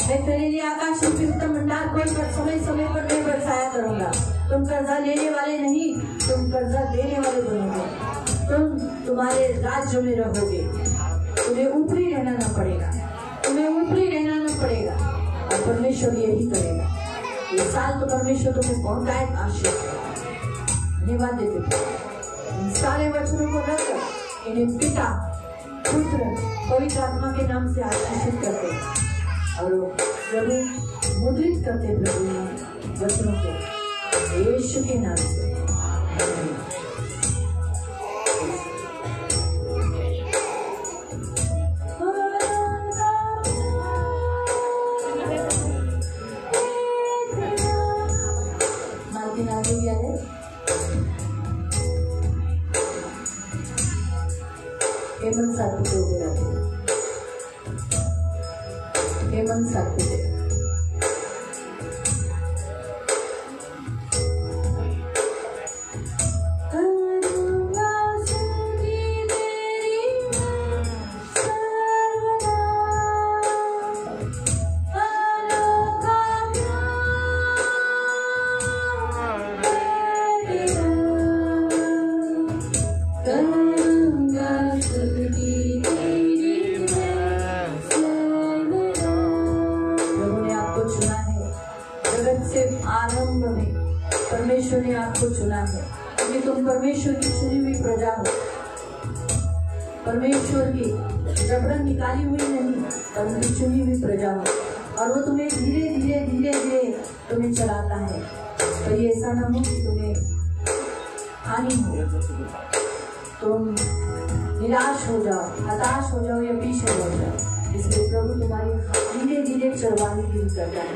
मैं तेरे लिए आकाश से उत्तम भंडार खोलकर समय समय पर मैं बरसाया करूंगा। तुम कर्जा लेने वाले नहीं, तुम कर्जा देने वाले बनोगे। तुम तुम्हारे राज्य में रहोगे, तुम्हें ऊपरी रहना न पड़ेगा, तुम्हें ऊपरी रहना न पड़ेगा और परमेश्वर यही करेगा। ये साल तो परमेश्वर तुम्हें पहुंचाए आशीष। धन्यवाद देते इन सारे वचनों को रखकर इन्हें पिता, पुत्र, पवित्र आत्मा के नाम से आशीषित करते और प्रभु मुद्रित करते प्रभु वचनों को यीशु के नाम से। मालकिन आगे क्या है? सातपुते उभे राहतील. हेमंत सातपुते. परमेश्वर ने आपको चुना है क्योंकि तुम परमेश्वर की चुनी हुई प्रजा हो. परमेश्वर की जबरन निकाली हुई नहीं परंतु चुनी हुई प्रजा हो. और वो तुम्हें धीरे धीरे धीरे धीरे तुम्हें चलाता है. तो ये ऐसा न हो कि तुम्हें हानि हो, तुम निराश हो जाओ, हताश हो जाओ या पीछे हो जाओ. इसलिए प्रभु तुम्हारी धीरे धीरे चरवाही गिर करता है.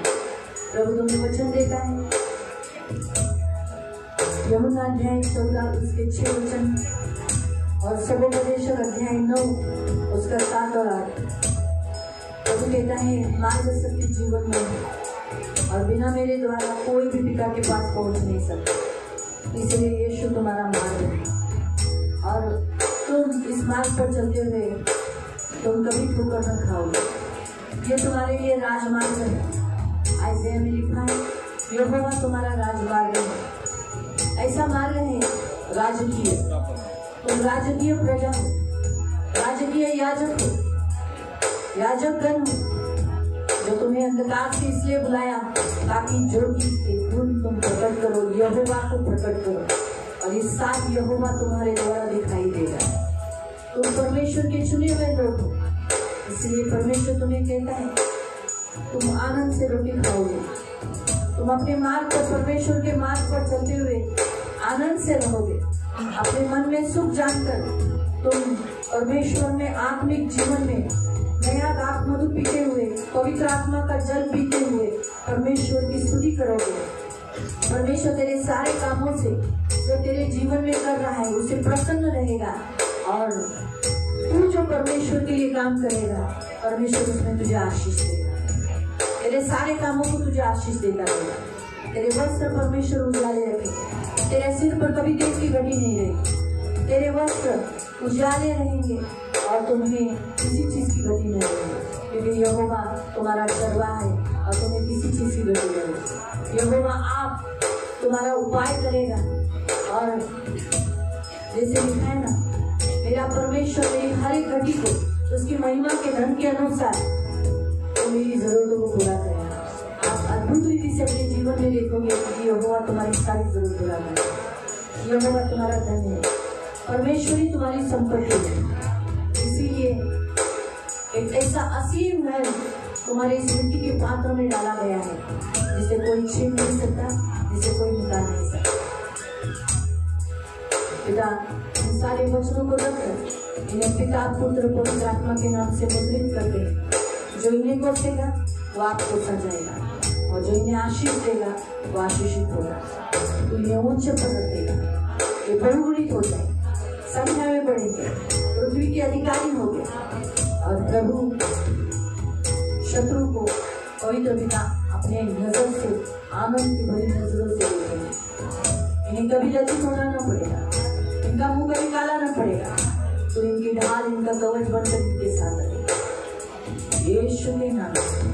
प्रभु तुम्हें वचन देता है. यमुना अध्याय 14 उसके 6 वचन और सबोपदेशक अध्याय 9 उसका 7 और 8. प्रभु कहता है मार्ग सत्य जीवन में है और बिना मेरे द्वारा कोई भी पिता के पास पहुंच नहीं सकता. इसलिए यीशु तुम्हारा मार्ग है और तुम इस मार्ग पर चलते हुए तुम कभी ठोकर न खाओगे. ये तुम्हारे लिए राजमार्ग है. आइज़ाया में लिखा है यहोवा तुम्हारा राजमार्ग है. ऐसा मार्ग है राजकीय. तुम राजकीय प्रजा हो, राजकीय याजक हो, याजकगण हो जो तुम्हें अंधकार से इसलिए बुलाया ताकि ज्योति के गुण तुम प्रकट करो, यहोवा को प्रकट करो. और इस साथ यहोवा तुम्हारे द्वारा दिखाई देगा. तुम परमेश्वर के चुने हुए लोग हो. इसलिए परमेश्वर तुम्हें कहता है तुम आनंद से रोटी खाओगे. तुम अपने मार्ग पर, परमेश्वर के मार्ग पर चलते हुए आनंद से रहोगे. अपने मन में सुख जानकर तुम परमेश्वर में आत्मिक जीवन में नया दाख मधु पीते हुए, पवित्र आत्मा का जल पीते हुए परमेश्वर की स्तुति करोगे. परमेश्वर तेरे सारे कामों से जो तेरे जीवन में कर रहा है उसे प्रसन्न रहेगा. और तू जो परमेश्वर के लिए काम करेगा परमेश्वर उसमें तुझे आशीष देगा. तेरे सारे कामों को तुझे आशीष देता रहेगा. तेरे वस्त्र परमेश्वर उजाले रखेगा. तेरे सिर पर कभी तेज की घटी नहीं रहेगी. तेरे वस्त्र उजाले रहेंगे और तुम्हें किसी चीज की घटी नहीं रहेगी क्योंकि यहोवा तुम्हारा चरवाहा है और तुम्हें किसी चीज की घटी नहीं रहेगी. यहोवा आप तुम्हारा उपाय करेगा. और जैसे लिखा है ना मेरा परमेश्वर मेरी हर एक घटी को उसकी महिमा के धन के अनुसार तो मेरी जरूरतों को पूरा करेगा. आप अद्भुत रीति से अपने जीवन में देखोगे कि यहोवा तुम्हारी सारी जरूरत पूरा करेगा. यहोवा तुम्हारा धन है. परमेश्वर ही तुम्हारी संपत्ति है. इसीलिए एक ऐसा असीम धन तुम्हारे इस मिट्टी के पात्र में डाला गया है जिसे कोई छीन नहीं सकता, जिसे कोई निकाल नहीं सकता. पिता इन सारे वचनों को रखकर इन्हें पिता पुत्र पवित्र आत्मा के नाम से मुद्रित करते हैं. जो इन्हें कोसेगा वो आपको सजाएगा और जो इन्हें आशीष देगा वो आशीषित होगा. तो इन्हें ऊंच पर रखेगा. ये बहुगुणित हो जाए, संख्या में बढ़ेंगे, पृथ्वी के अधिकारी होंगे और प्रभु शत्रु को पवित्र पिता अपने नजर से आनंद की भरी नजरों से देखेंगे. इन्हें कभी लज्जित होना न पड़ेगा, इनका मुंह कभी काला न पड़ेगा. तो इनकी ढाल, इनका कवच बनकर इनके साथ रहेगा. यीशु के नाम से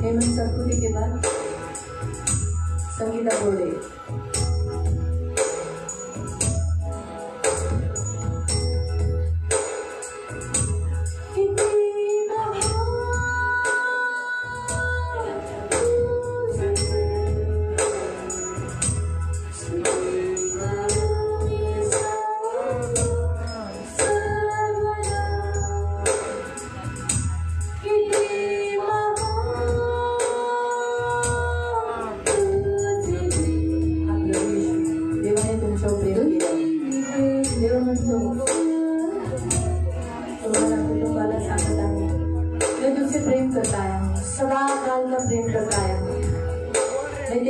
हेमंत सातपुते के बाद संगीता बोल रही है.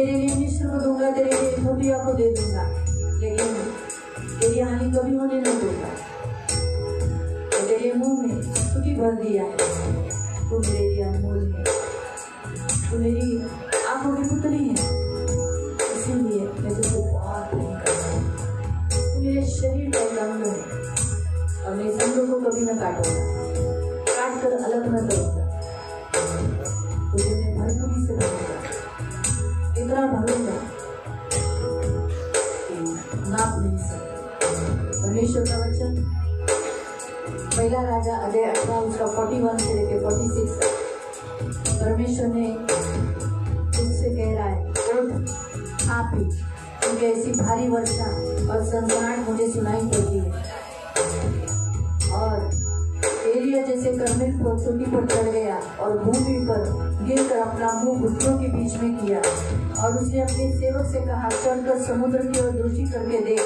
तेरे लिए मिस्र को दूंगा, तेरे लिए इथोपिया को दे दूंगा, लेकिन तेरी हानि कभी होने न दूंगा। तो तेरे मुंह में स्तुति भर दिया है, तू मेरे लिए अनमोल है, तू मेरी आंखों की पुतली है, इसीलिए मैं तुझे बहुत प्रेम करता हूँ। तू मेरे शरीर का एक अंग है और मैं इस अंग को कभी न काटूंगा, काट कर अलग न करूंगा। तुझे मैं भरपूरी से भरूंगा, इतना भरूंगा कि नाप नहीं सकता। परमेश्वर का वचन पहला राजा अध्याय 18 उसका 41 से लेकर 46 तक परमेश्वर ने उससे कह रहा है, उठ खा पी, क्योंकि ऐसी भारी वर्षा और सनसनाहट मुझे सुनाई पड़ती है। और एलिया जैसे कर्मेल पर चोटी पर चढ़ गया और भूमि पर गिरकर अपना मुंह घुटनों के बीच में किया, और उसने अपने सेवक से कहा, चढ़कर समुद्र की ओर दृष्टि करके देख।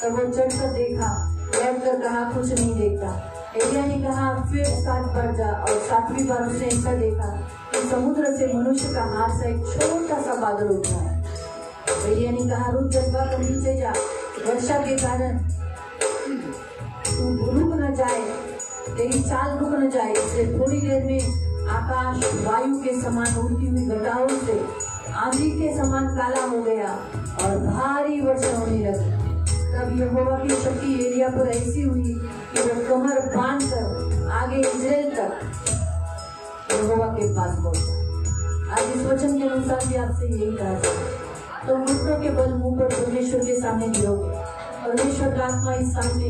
तब वो चढ़कर देखा, बैठकर कहा, कुछ नहीं देखता। एलिया ने कहा, फिर 7 बार जा, और 7वीं बार उसने ऐसा देखा कि समुद्र से मनुष्य का हाथ सा एक छोटा सा बादल उठा है। एलिया ने कहा, रुक, जज्बा कर नीचे जा, वर्षा के कारण तू रुक न जाए, तेरी चाल रुक न जाए। इसलिए थोड़ी देर में आकाश वायु के समान उड़ती हुई घटाओं से आंधी के समान काला हो गया और भारी वर्षा होने लगी। तब यहोवा की शक्ति एलिया पर ऐसी हुई कि वो कमर बांधकर आगे इजराइल तक यहोवा के पास पहुंचा। आज इस वचन के अनुसार भी आपसे यही कहा जाए, तो घुटनों के बल मुंह पर परमेश्वर के सामने गिरोगे। परमेश्वर का आत्मा इस सामने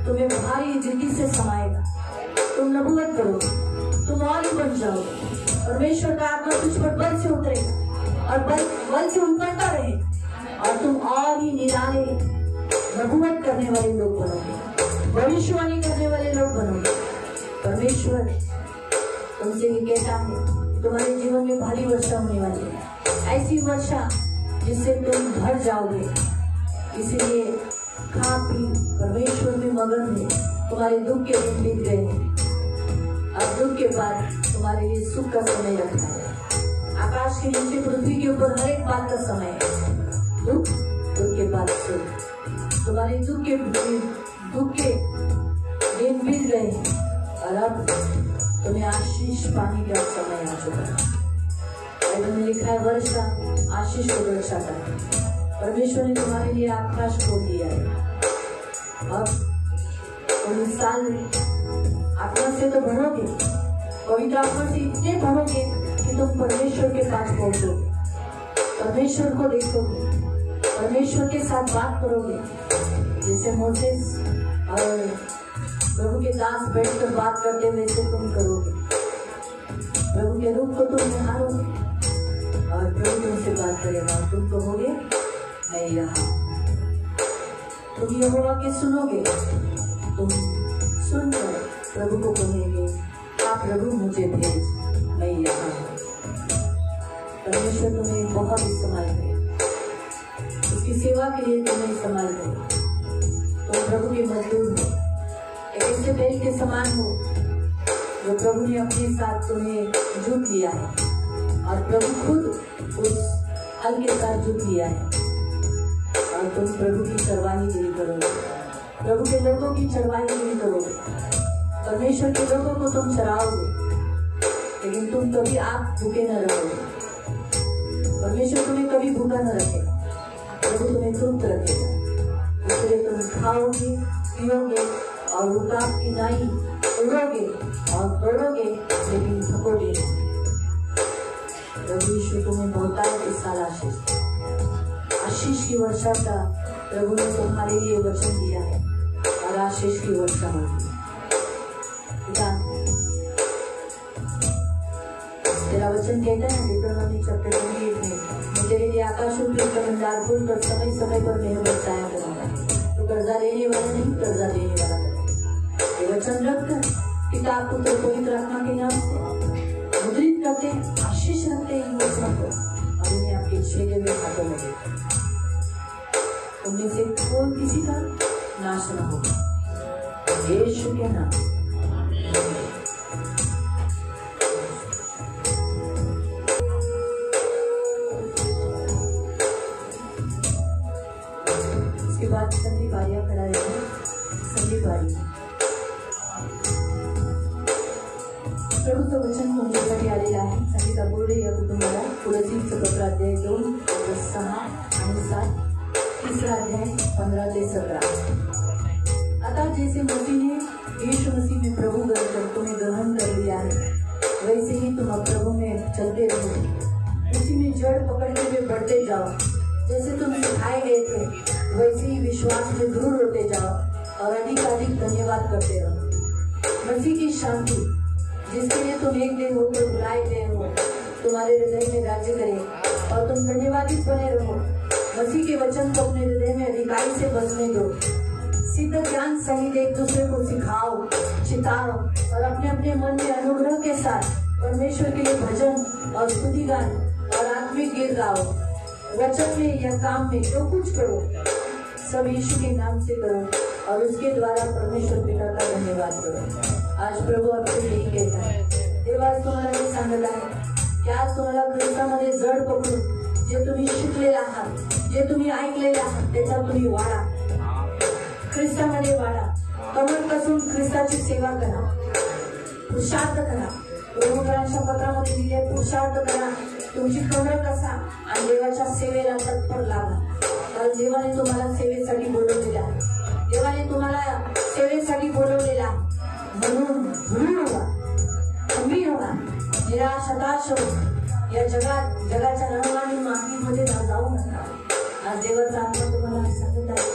तुम्हें भारी रीति से समाएगा, तुम नबूवत करोगे, तुम और ही बन जाओगे। परमेश्वर का आत्मा तुझ पर बल से उतरेगा और बल से उतरता रहे, और तुम और ही निराले नबूवत करने वाले लोग बनोगे, भविष्यवाणी करने वाले लोग बनोगे। परमेश्वर तुमसे ये कहता है, तुम्हारे जीवन में भारी वर्षा होने वाली है, ऐसी वर्षा जिससे तुम भर जाओगे। इसीलिए खा पी, परमेश्वर में मगन है। तुम्हारे दुख के दिन बीत गए हैं, अब दुख के बाद तुम्हारे लिए सुख का समय रखा है। आकाश के नीचे पृथ्वी के ऊपर हर एक बात का समय है, दुख के बाद सुख। तुम्हारे दुख के दिन बीत गए हैं और अब तुम्हें आशीष पाने का समय आ चुका है। बाइबल में लिखा है, वर्षा आशीष को दर्शाता है। परमेश्वर ने तुम्हारे लिए आकाश खोल दिया है। अब तुम इस साल आत्मा से तो भरोगे, पवित्र आत्मा से इतने भरोगे कि तुम परमेश्वर के पास पहुंचोगे, परमेश्वर को देखोगे, परमेश्वर के साथ बात करोगे, जैसे मोसेस और प्रभु के दास बैठकर बात करते हुए से तुम करोगे। प्रभु के रूप को तुम निहारोगे और प्रभु तुमसे बात करेगा और तुम कहोगे, मैं यहाँ। तुम यहोवा के सुनोगे, तुम सुनकर प्रभु को कहेंगे, आप प्रभु मुझे भेज, मैं यहाँ हूँ। परमेश्वर तुम्हें बहुत इस्तेमाल करे, उसकी सेवा के लिए तुम्हें इस्तेमाल करे। तुम प्रभु के मजदूर हो, एक ऐसे बैल के समान हो जो प्रभु ने अपने साथ तुम्हें जुट लिया है, और प्रभु खुद उस हल के साथ जुट लिया है, और तुम प्रभु की चरवाही गिरी करोगे, प्रभु के लोगों की चरवाही गिरी करोगे। परमेश्वर के लोगों को तुम चराओगे, लेकिन तुम कभी आप भूखे न रहोगे। परमेश्वर तुम्हें कभी भूखा न रखेगा, प्रभु तुम्हें तृप्त रखेगा। इसलिए तुम खाओगे, पियोगे और रुकाब की नाई उड़ोगे और दौड़ोगे, लेकिन थकोगे नहीं। प्रभु यीशु तुम्हें बहुतायत इस साल आशीष की वर्षा का प्रभु ने तुम्हारे लिए वचन दिया है, और आशीष की वर्षा होगी। पिता, तेरा वचन कहता है deuteronomy chapter 28 में, मैं तेरे लिए आकाश और पृथ्वी का भंडार खोलकर समय समय पर मेहर बरसाया करूंगा। तो कर्जा लेने वाला नहीं, कर्जा देने वाला करेगा। ये वचन रखकर पिता पुत्र पवित्र आत्मा के नाम से मुद्रित करते, आशीष रखते हैं वचनों को, और इन्हें आपके छेदे हुए हाथों में देते। तुमने से कोई किसी का नाश न होगा, यीशु के नाम। उसके बाद संदीप आर्या खड़ा रहेगा। संदीप आर्या प्रभूचं वचन तुमच्यासाठी आलेलं आहे. संगीता बोर्डे या कुटुंबाला तुळसीचं पत्र अध्याय 2, 6 आणि 7, तिसरा अध्याय 15 ते 17। अतः जैसे मसीह ने यीशु मसीह में प्रभु बनकर तुम्हें ग्रहण कर लिया है, वैसे ही तुम अब प्रभु में चलते रहो। उसी में जड़ पकड़ते हुए बढ़ते जाओ। जैसे तुम सिखाए गए थे वैसे ही विश्वास में दृढ़ होते जाओ और अधिक धन्यवाद करते रहो। मसीह की शांति जिसके लिए तुम एक दिन होकर बुलाए गए हो तुम्हारे हृदय में राज्य करे और तुम धन्यवादित बने रहो। मसीह के वचन को अपने हृदय में अधिकारी से बसने दो। सिद्ध ज्ञान सहित एक दूसरे को सिखाओ, चिताओ और अपने अपने मन में अनुग्रह के साथ परमेश्वर के लिए भजन और स्तुति गान और आत्मिक गीत गाओ। वचन में या काम में जो कुछ करो सब यीशु के नाम से करो और उसके द्वारा परमेश्वर पिता का धन्यवाद करो। आज प्रभू आपसे यही कहता है, देव आज तुम्हाला हे सांगत आहे की आज तुम्हाला ख्रिस्तामध्ये जड पकडून जे तुम्ही शिकलेला आहात, जे तुम्ही ऐकलेले आहात त्याच्यात तुम्ही वाढा, ख्रिस्तामध्ये वाढा। कमर कसून ख्रिस्ताची सेवा करा, पुरुषार्थ करा। रोमकरांच्या पत्रामध्ये दिले पुरुषार्थ करा, तुमची कमर कसा आणि देवाच्या सेवेला तत्पर लागा। कारण देवाने तुम्हाला सेवेसाठी बोलवलेला आहे, देवाने तुम्हाला सेवेसाठी बोलवलेला आहे। म्हणून कमी होगा, निराश हताश हो या जगाच्या रणवाणी मातीमध्ये जाऊ नका। आज देवाचा आत्मा तुम्हाला सांगत आहे,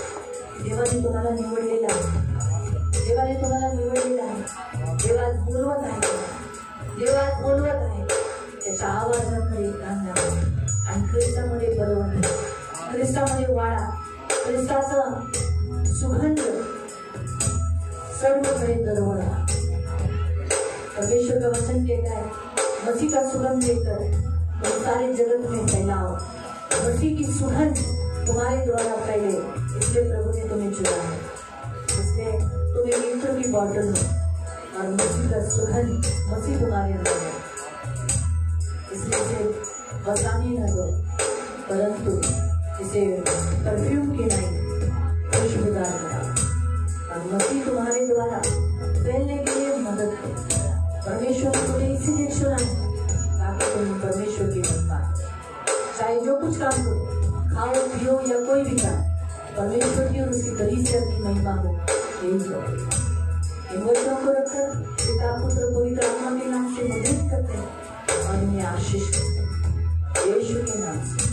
देवाने तुम्हाला निवडलेला आहे, देवाने तुम्हाला निवडलेला आहे। देवात बोलवत आहे, देवात बोलवत आहे। त्याच्या आवाजाकडे कान लावा आणि ख्रिस्तामध्ये बलवून ख्रिस्तामध्ये वाढा। ख्रिस्ताचा सुगंध सर्वकडे दरवळा। परमेश्वर का वचन कहता है, मसीह का सुगंध लेकर तुम सारे जगत में फैलाओ। मसीह की सुगंध तुम्हारे द्वारा फैले, इसलिए प्रभु ने तुम्हें चुना है। इसलिए तुम एक ईंटों की बॉटल हो और मसीह का सुगंध मसीह तुम्हारे अंदर है। इसलिए इसे बसानी न दो, परंतु इसे परफ्यूम की नहीं खुशबूदार बनाओ और मसीह तुम्हारे द्वारा फैलने के लिए मदद करो। परमेश्वर को तुम्हें इसीलिए चुना है ताकि तुम परमेश्वर की महिमा, चाहे जो कुछ काम करो, खाओ पियो या कोई भी काम, परमेश्वर की और उसकी कलीसिया की महिमा हो, यही करो। इन वचनों को रखकर पिता पुत्र पवित्र आत्मा के नाम से मुद्रित करते हैं और इन्हें आशीष करते हैं यीशु के नाम से।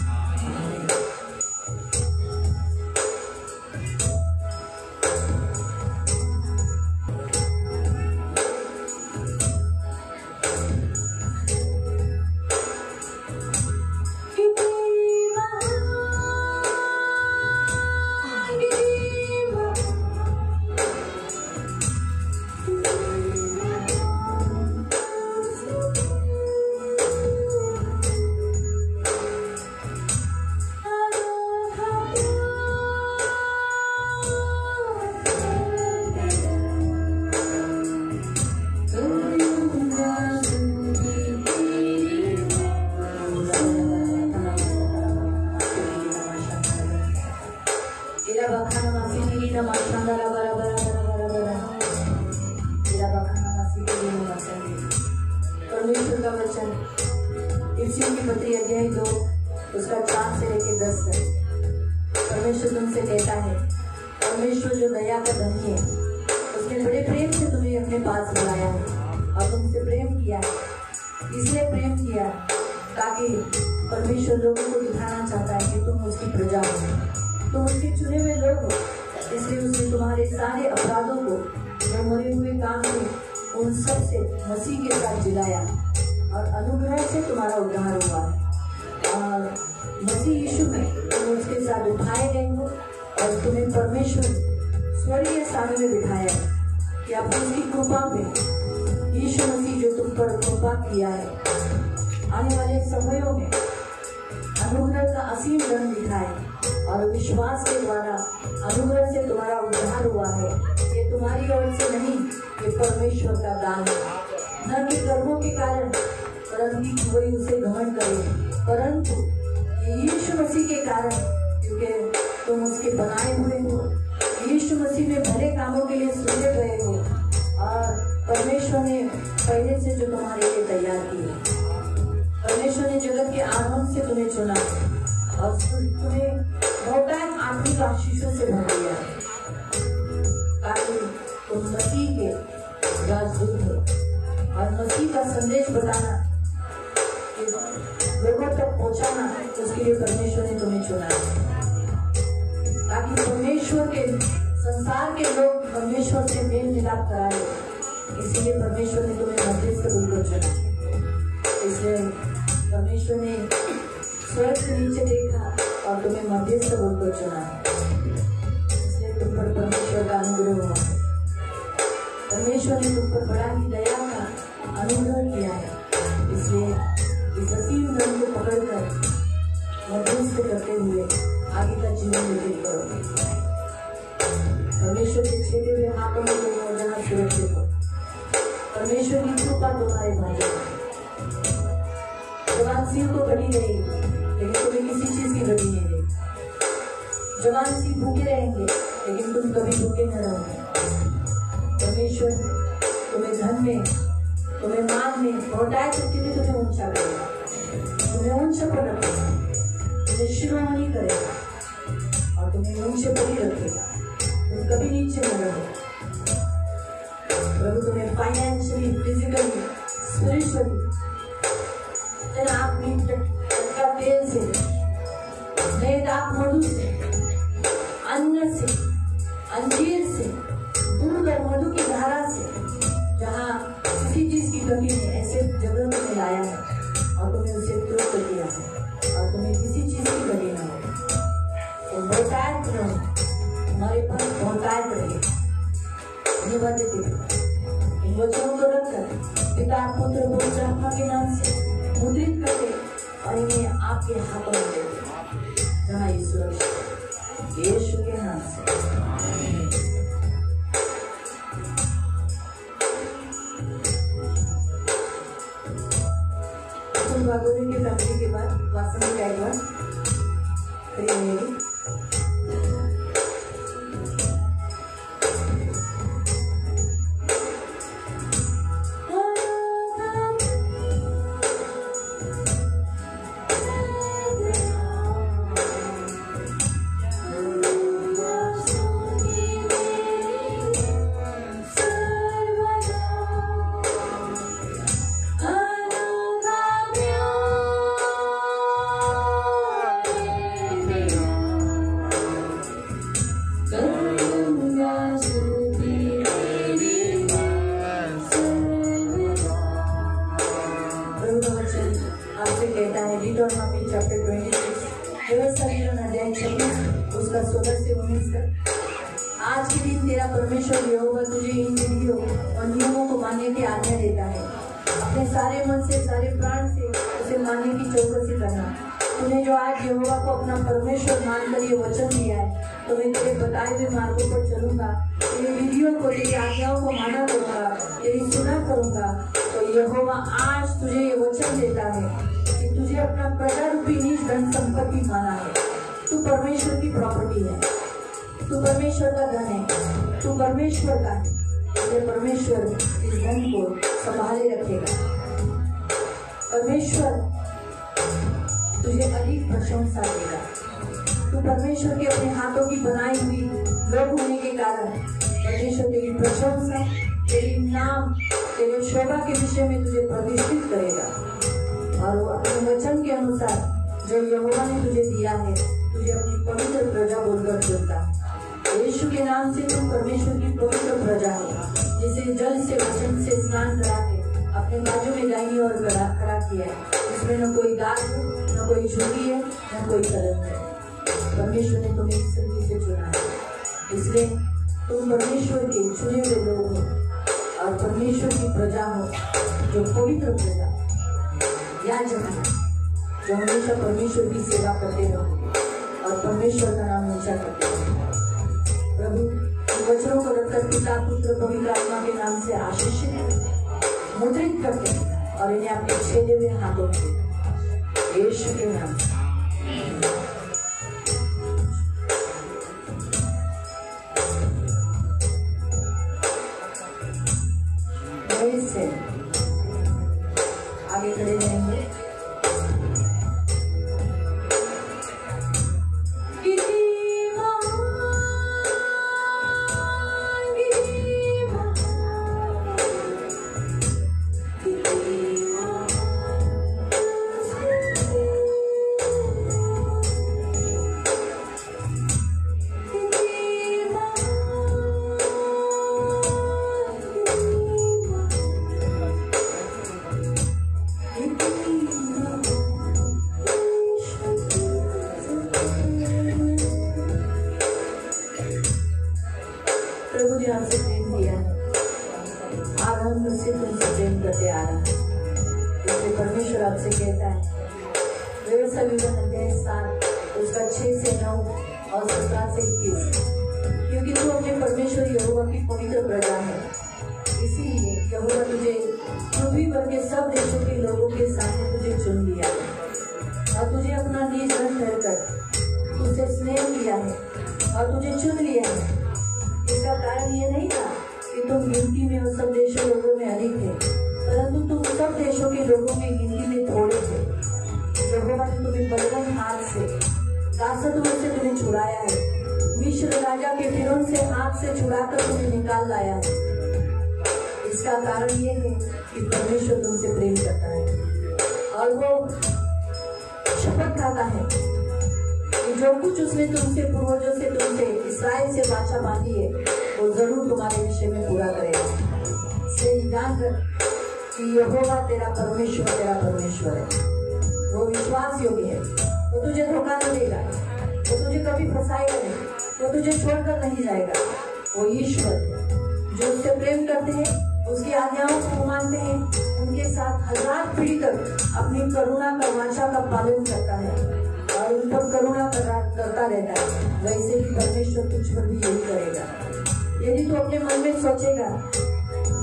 परमेश्वर का वचन इफिसियों की पत्री अध्याय 2 उसका 4 से लेकर 10 तक परमेश्वर तुमसे कहता है, परमेश्वर जो दया का धनी है उसने बड़े प्रेम से तुम्हें अपने पास बुलाया है और तुमसे प्रेम किया है। इसलिए प्रेम किया ताकि परमेश्वर लोगों को दिखाना चाहता है कि तुम उसकी प्रजा हो, तुम उसके चुने हुए लोग हो। इसलिए उसने तुम्हारे सारे अपराधों को जो मरे हुए काम में उन सब से मसीह के साथ जिलाया और अनुग्रह से तुम्हारा उद्धार हुआ और मसीह यीशु में तुम उसके साथ उठाए गए हो और तुम्हें परमेश्वर स्वर्गीय स्थान में बिठाया है कि अपनी उसकी कृपा में यीशु मसीह जो तुम पर कृपा किया है आने वाले समयों में अनुग्रह का असीम रंग दिखाए और विश्वास के द्वारा अनुग्रह से तुम्हारा उद्धार हुआ है। ये तुम्हारी ओर से नहीं, ये परमेश्वर का दान है, न कि कर्मों के कारण परंतु कोई उसे घमंड करे, परंतु यीशु मसीह के कारण, क्योंकि तुम उसके बनाए हुए हो यीशु मसीह में भले कामों के लिए सृजे गए हो और परमेश्वर ने पहले से जो तुम्हारे लिए तैयार किए। परमेश्वर ने जगत के आरंभ से तुम्हें चुना और तुम्हें बहुतायत आत्मिक आशीषों से भर दिया ताकि तुम मसीह के राजदूत हो और मसीह का संदेश बताना, लोगों तक पहुंचाना, उसके लिए परमेश्वर ने तुम्हें चुना ताकि परमेश्वर के संसार के लोग परमेश्वर से मेल मिलाप कराए। इसीलिए परमेश्वर ने तुम्हें मध्यस्थ रूप को चुना। इसलिए परमेश्वर ने स्वर्ग से नीचे देखा और तुम्हें मध्यस्थ रूप को चुना। इसलिए तुम पर परमेश्वर का अनुग्रह हुआ। परमेश्वर ने तुम पर बड़ा ही दया का अनुग्रह किया है। इसलिए इस असीम धन को पकड़कर मध्यस्थ करते हुए आगे का जीवन व्यतीत करो। परमेश्वर के छेदे हुए हाथों में तुम जहाँ सुरक्षित हो। परमेश्वर की कृपा तुम्हारे भाग्य में। जवान सिंह को घटी रहेगी लेकिन तुम्हें किसी चीज की घटी नहीं रहेगी। जवान सिंह भूखे रहेंगे लेकिन तुम कभी भूखे न रहोगे। परमेश्वर तुम्हें धन में, तुम्हें मान में, बहुतायत शक्ति में तुम्हें ऊंचा करेगा, तुम्हें ऊंचे पर रखेगा, तुम्हें शिरोमणि करेगा और तुम्हें ऊंचे पर ही रखेगा। तुम कभी नीचे न रहोगे। प्रभु तुम्हें फाइनेंशियली, फिजिकली, स्पिरिचुअली आत्मिक का तेल से, नए दाक मधु से, अन्न से, अंजीर से, दूध और मधु की धारा से, जहाँ किसी चीज की कमी है, ऐसे जगह में लाया है और तुम्हें उसे तृप्त किया है और तुम्हें किसी चीज की कमी न हो। तो बहुतायत रहो, तुम्हारे पास बहुतायत रहे। धन्यवाद देते इन वचनों को रखकर पिता, पुत्र, पवित्र आत्मा के नाम से मुद्रित करके और इन्हें आपके हाथों में देते जहाँ यीशु के नाम से। तुम भागोरी के फैमिली के बाद वास्तव में क्या खड़ी उसका 16 से 19 तक। आज के दिन तेरा परमेश्वर यहोवा तुझे इन विधियों और नियमों को मानने की आज्ञा देता है। अपने सारे मन से, सारे प्राण से उसे मानने की चौकसी करना। तूने जो आज यहोवा को अपना परमेश्वर मानकर ये वचन दिया है, तो मैं तेरे बताए हुए मार्गों पर चलूंगा, तेरी विधियों को, तेरी आज्ञाओं को माना करूंगा, तेरी सुना करूंगा। तो यहोवा आज तुझे ये वचन देता है कि तुझे अपना प्रजा रूपी निज धन संपत्ति माना है। तू परमेश्वर की प्रॉपर्टी है, तू परमेश्वर का धन है, तू परमेश्वर का है। इसलिए परमेश्वर इस धन को संभाले रखेगा। परमेश्वर तुझे अधिक प्रशंसा देगा। तू परमेश्वर के अपने हाथों की बनाई हुई लोग होने के कारण परमेश्वर तेरी प्रशंसा, तेरी नाम, तेरे शोभा के विषय में तुझे प्रतिष्ठित करेगा और वो अपने वचन के अनुसार जो यहोवा ने तुझे दिया है, तुझे अपनी पवित्र प्रजा बोलकर चुनता। यीशु के नाम से तुम परमेश्वर की पवित्र प्रजा हो, जिसे जल से, वचन से स्नान करा के अपने बाजू में दाहिनी ओर खड़ा किया है। इसमें न कोई दाग है, न कोई झुर्री है, न कोई कलंक है। परमेश्वर ने तुम्हें इस सृष्टि से चुना है, इसलिए तुम परमेश्वर के चुने हुए लोग हो और परमेश्वर की प्रजा हो, जो पवित्र प्रजा, याजक, जो हमेशा परमेश्वर की सेवा करते रहो और परमेश्वर का नाम ऊंचा करते रहो। प्रभु इन वचनों को रखकर पिता, पुत्र, पवित्र आत्मा के नाम से आशीषित मुद्रित करते और इन्हें अपने छेदे हुए हाथों में यीशु के नाम से। 6 से 9 और 17 से 21, क्योंकि तू अपने परमेश्वर यहोवा की पवित्र प्रजा है, इसीलिए यहोवा तुझे पृथ्वी पर के सब देशों के लोगों के सामने तुझे चुन लिया है और तुझे अपना निज घर ठहरकर तुझसे स्नेह किया है और तुझे चुन लिया है। इसका कारण ये नहीं था कि तुम गिनती में उन सब देशों लोगों में अधिक थे, परंतु तुम सब देशों के लोगों में गिनती में थोड़े थे। यहोवा ने तुम्हें बलवान हाथ से दासत्व से तुम्हें छुड़ाया है, मिस्र राजा के फिरौन से हाथ से छुड़ाकर तुम्हें निकाल लाया है। इसका कारण ये है कि परमेश्वर तुमसे प्रेम करता है और वो शपथ खाता है कि जो कुछ उसने तुमसे पूर्वजों से तुमसे इस्राएल से वाचा बांधी है वो जरूर तुम्हारे विषय में पूरा करेगा। इसलिए जान कर कि यहोवा तेरा परमेश्वर है, वो विश्वास योग्य है, वो तुझे धोखा नहीं देगा, वो तुझे कभी फंसाएगा नहीं, वो तुझे छोड़कर नहीं जाएगा। वो ईश्वर जो उससे प्रेम करते हैं, उसकी आज्ञाओं को मानते हैं, उनके साथ 1000 पीढ़ी तक अपनी करुणा का वाचा का पालन करता है और उन पर करुणा करता रहता है। वैसे ही परमेश्वर तुझ पर भी यही करेगा। यदि तू अपने मन में सोचेगा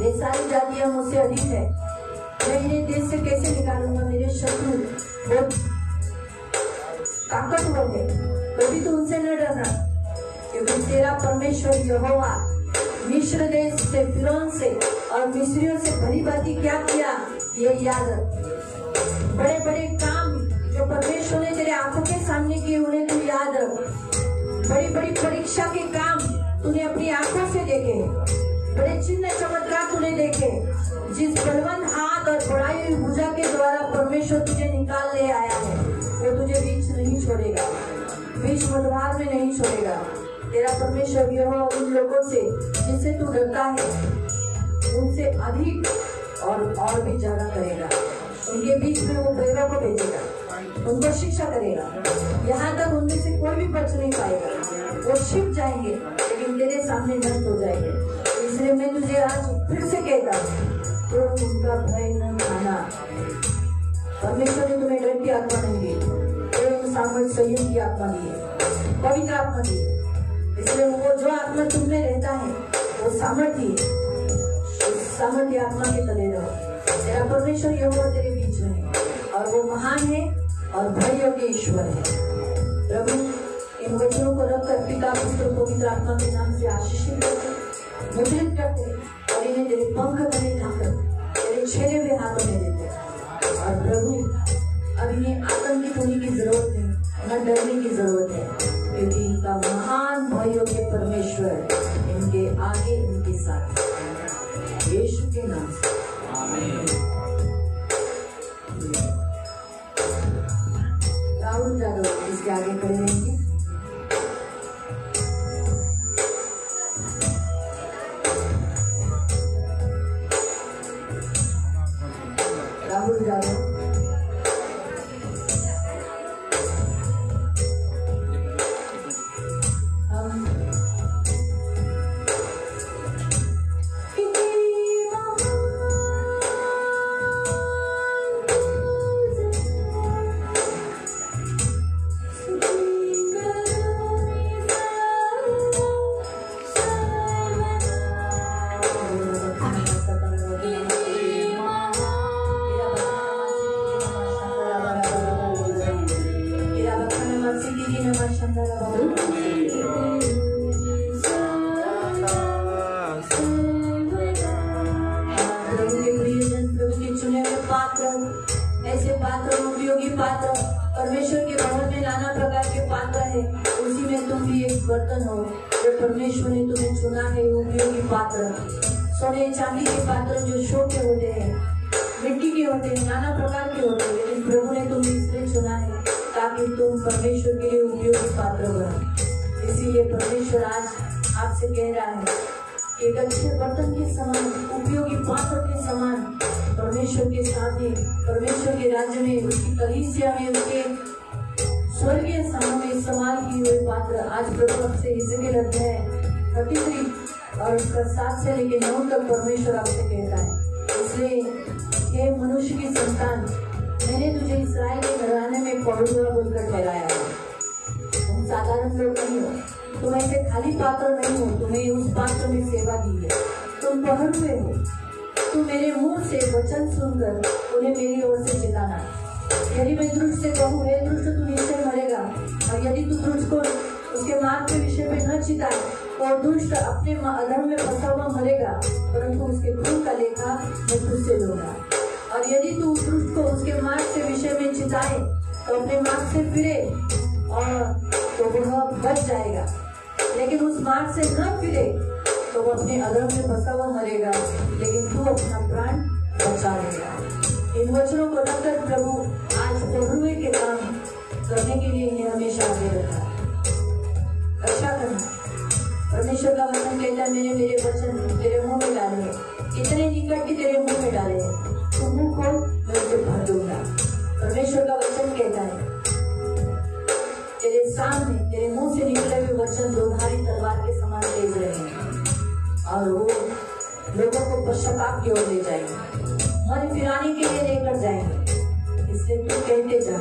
ये सारी जातियां मुझसे अधिक है, मैं इन्हें देश से कैसे निकालूंगा, मेरे शत्रु बहुत ताकतवर है, कभी तो उनसे न डरना, क्योंकि तेरा परमेश्वर यहोवा मिस्र देश से फिरौन से और मिस्रियों से भली भांति क्या किया ये याद रख। बड़े बड़े काम जो परमेश्वर ने तेरे आंखों के सामने किए उन्हें तू याद रख। बड़ी बड़ी परीक्षा के काम तूने अपनी आंखों से देखे, बड़े चिन्ह चमत्कार तूने देखे। जिस बलवान हाथ और बढ़ाई हुई भुजा के द्वारा परमेश्वर तुझे निकाल ले आया है, वो तुझे बीच नहीं छोड़ेगा, बीच मझधार में नहीं छोड़ेगा। तेरा परमेश्वर यहोवा उन लोगों से जिनसे तू डरता है उनसे अधिक और भी ज्यादा करेगा। उनके बीच में वो बैरों को भेजेगा, उनको शिक्षा करेगा, यहाँ तक उनमें से कोई भी बच नहीं पाएगा। वो छिप जाएंगे लेकिन तेरे सामने नष्ट हो जाएंगे। इसलिए मैं तुझे आज फिर से कहता हूँ, तो उनका भय न खाना। परमेश्वर ने तुम्हें डर की आत्मा नहीं दी, तो सामर्थ संयम की आत्मा दी है, पवित्र आत्मा दी है। इसलिए वो जो आत्मा तुम में रहता है वो सामर्थ्य है, उस सामर्थ्य आत्मा के तले रहो। तेरा परमेश्वर यहोवा तेरे बीच में है और वो महान है और भय योग्य ईश्वर है। प्रभु इन वचनों को रखकर पिता पुत्र पवित्र आत्मा के नाम से आशीषित करते, मुद्रित करते और इन्हें तेरे पंख तले ढाकर तेरे छेले हुए हाथों में देते। और प्रभु अब इन्हें आतंकित होने की जरूरत नहीं, न डरने की जरूरत है, क्योंकि इनका महान भय योग्य परमेश्वर इनके आगे इनके साथ। यीशु के नाम से आमीन। राहुल यादव इसके आगे खड़े रहेंगे। राहुल यादव ऐसे पात्र उपयोगी पात्र परमेश्वर के भवन में नाना प्रकार के पात्र है, उसी में तुम भी एक बर्तन हो जो परमेश्वर ने तुम्हें चुना है। उपयोगी पात्र सोने चांदी के पात्र जो शो के होते हैं, मिट्टी के होते हैं, नाना प्रकार के होते हैं, लेकिन प्रभु ने तुम्हें इसलिए चुना है ताकि तुम परमेश्वर के लिए उपयोगी पात्र बनो। इसीलिए परमेश्वर आज आपसे कह रहा है एक अच्छे बर्तन के समान, उपयोगी पात्र के समान परमेश्वर के सामने, परमेश्वर के राज्य में, उसकी कलीसिया में, उसके स्वर्गीय स्थानों में इस्तेमाल किए हुए पात्र आज प्रभु आपसे हिजकिय्याह अध्याय 33 और उसका 7 से लेकर 9 तक परमेश्वर आपसे कहता है। इसलिए हे मनुष्य की संतान, मैंने तुझे इस्राएल के घराने में पौरुआ बोलकर ठहराया है। साधारण लोग नहीं हो, तुम ऐसे खाली पात्र नहीं हो, तुम्हें उस पात्र में सेवा दी है। तुम पहर हुए हो, तुम मेरे मुंह से वचन सुनकर उन्हें मेरी ओर से चिताना। यदि मैं दुष्ट से कहूँ, हे दुष्ट तू निश्चय मरेगा, और यदि तू दुष्ट को उसके मार्ग के विषय में न चिताए, और दुष्ट अपने अधर्म में फंसा हुआ मरेगा, परंतु उसके खून का लेखा मैं तुझसे लूंगा। और यदि तू दुष्ट को उसके मार्ग के विषय में चिताए तो अपने मार्ग से फिरे और तो वह बच जाएगा, लेकिन उस मार्ग से न फिरे तो वो अपने अधर्म में फंसा हुआ मरेगा, लेकिन तू अपना प्राण बचा लेगा। इन वचनों को रखकर प्रभु आज प्रभुए के काम करने के लिए इन्हें हमेशा आगे रखा। रक्षा करना, परमेश्वर का वचन कहता है, मैंने मेरे वचन तेरे मुंह में डाले हैं, इतने निकट की तेरे मुंह में डाले हैं, तू मुंह खोल मैं उसे भर दूंगा। परमेश्वर का वचन कहता है, तेरे सामने तेरे मुंह से निकले हुए वचन दोधारी तलवार के समान तेज रहेंगे, और वो लोगों को पश्चाताप की ओर ले जाएंगे, मन फिराने के लिए लेकर जाएंगे। इसलिए तू कहते जा,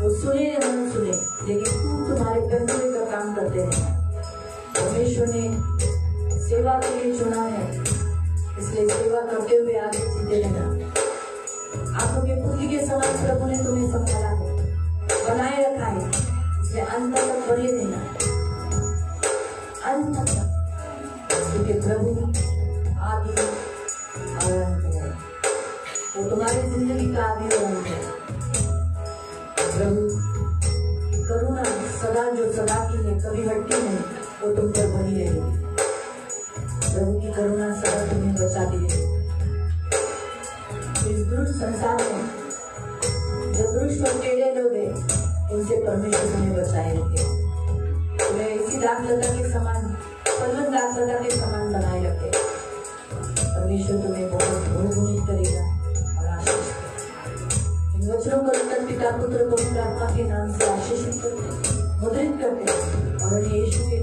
वो सुने या न सुने, लेकिन तू तुम्हारे कहने का काम करते रहना। परमेश्वर ने सेवा के लिए चुना है, इसलिए सेवा करते हुए आगे जीते रहना। आंखों के पुत्री के समान प्रभु ने तुम्हें संभाला है, बनाए रखा है, इसलिए अंत तक बने रहना, अंत तक, क्योंकि प्रभु आदि और अंत है, वो तुम्हारी जिंदगी का आदि और अंत है। प्रभु की करुणा सदा जो सदा की है, कभी हटती नहीं, वो तुम पर बनी रहेगी। प्रभु की करुणा सदा तुम्हें बचाती रहेगी। इस दुष्ट संसार में जो दुष्ट और टेढ़े लोग हैं, उनसे परमेश्वर तुम्हें बचाए रखे, तुम्हें इसी दाखलता के समान, फलवंत दाखलता के समान बनाए रखे। परमेश्वर तुम्हें बहुत बहुगुणित करेगा और आशीष करेगा। इन वचनों को रखकर पिता पुत्र पवित्र आत्मा के नाम से आशीषित करते, मुद्रित करते और यीशु के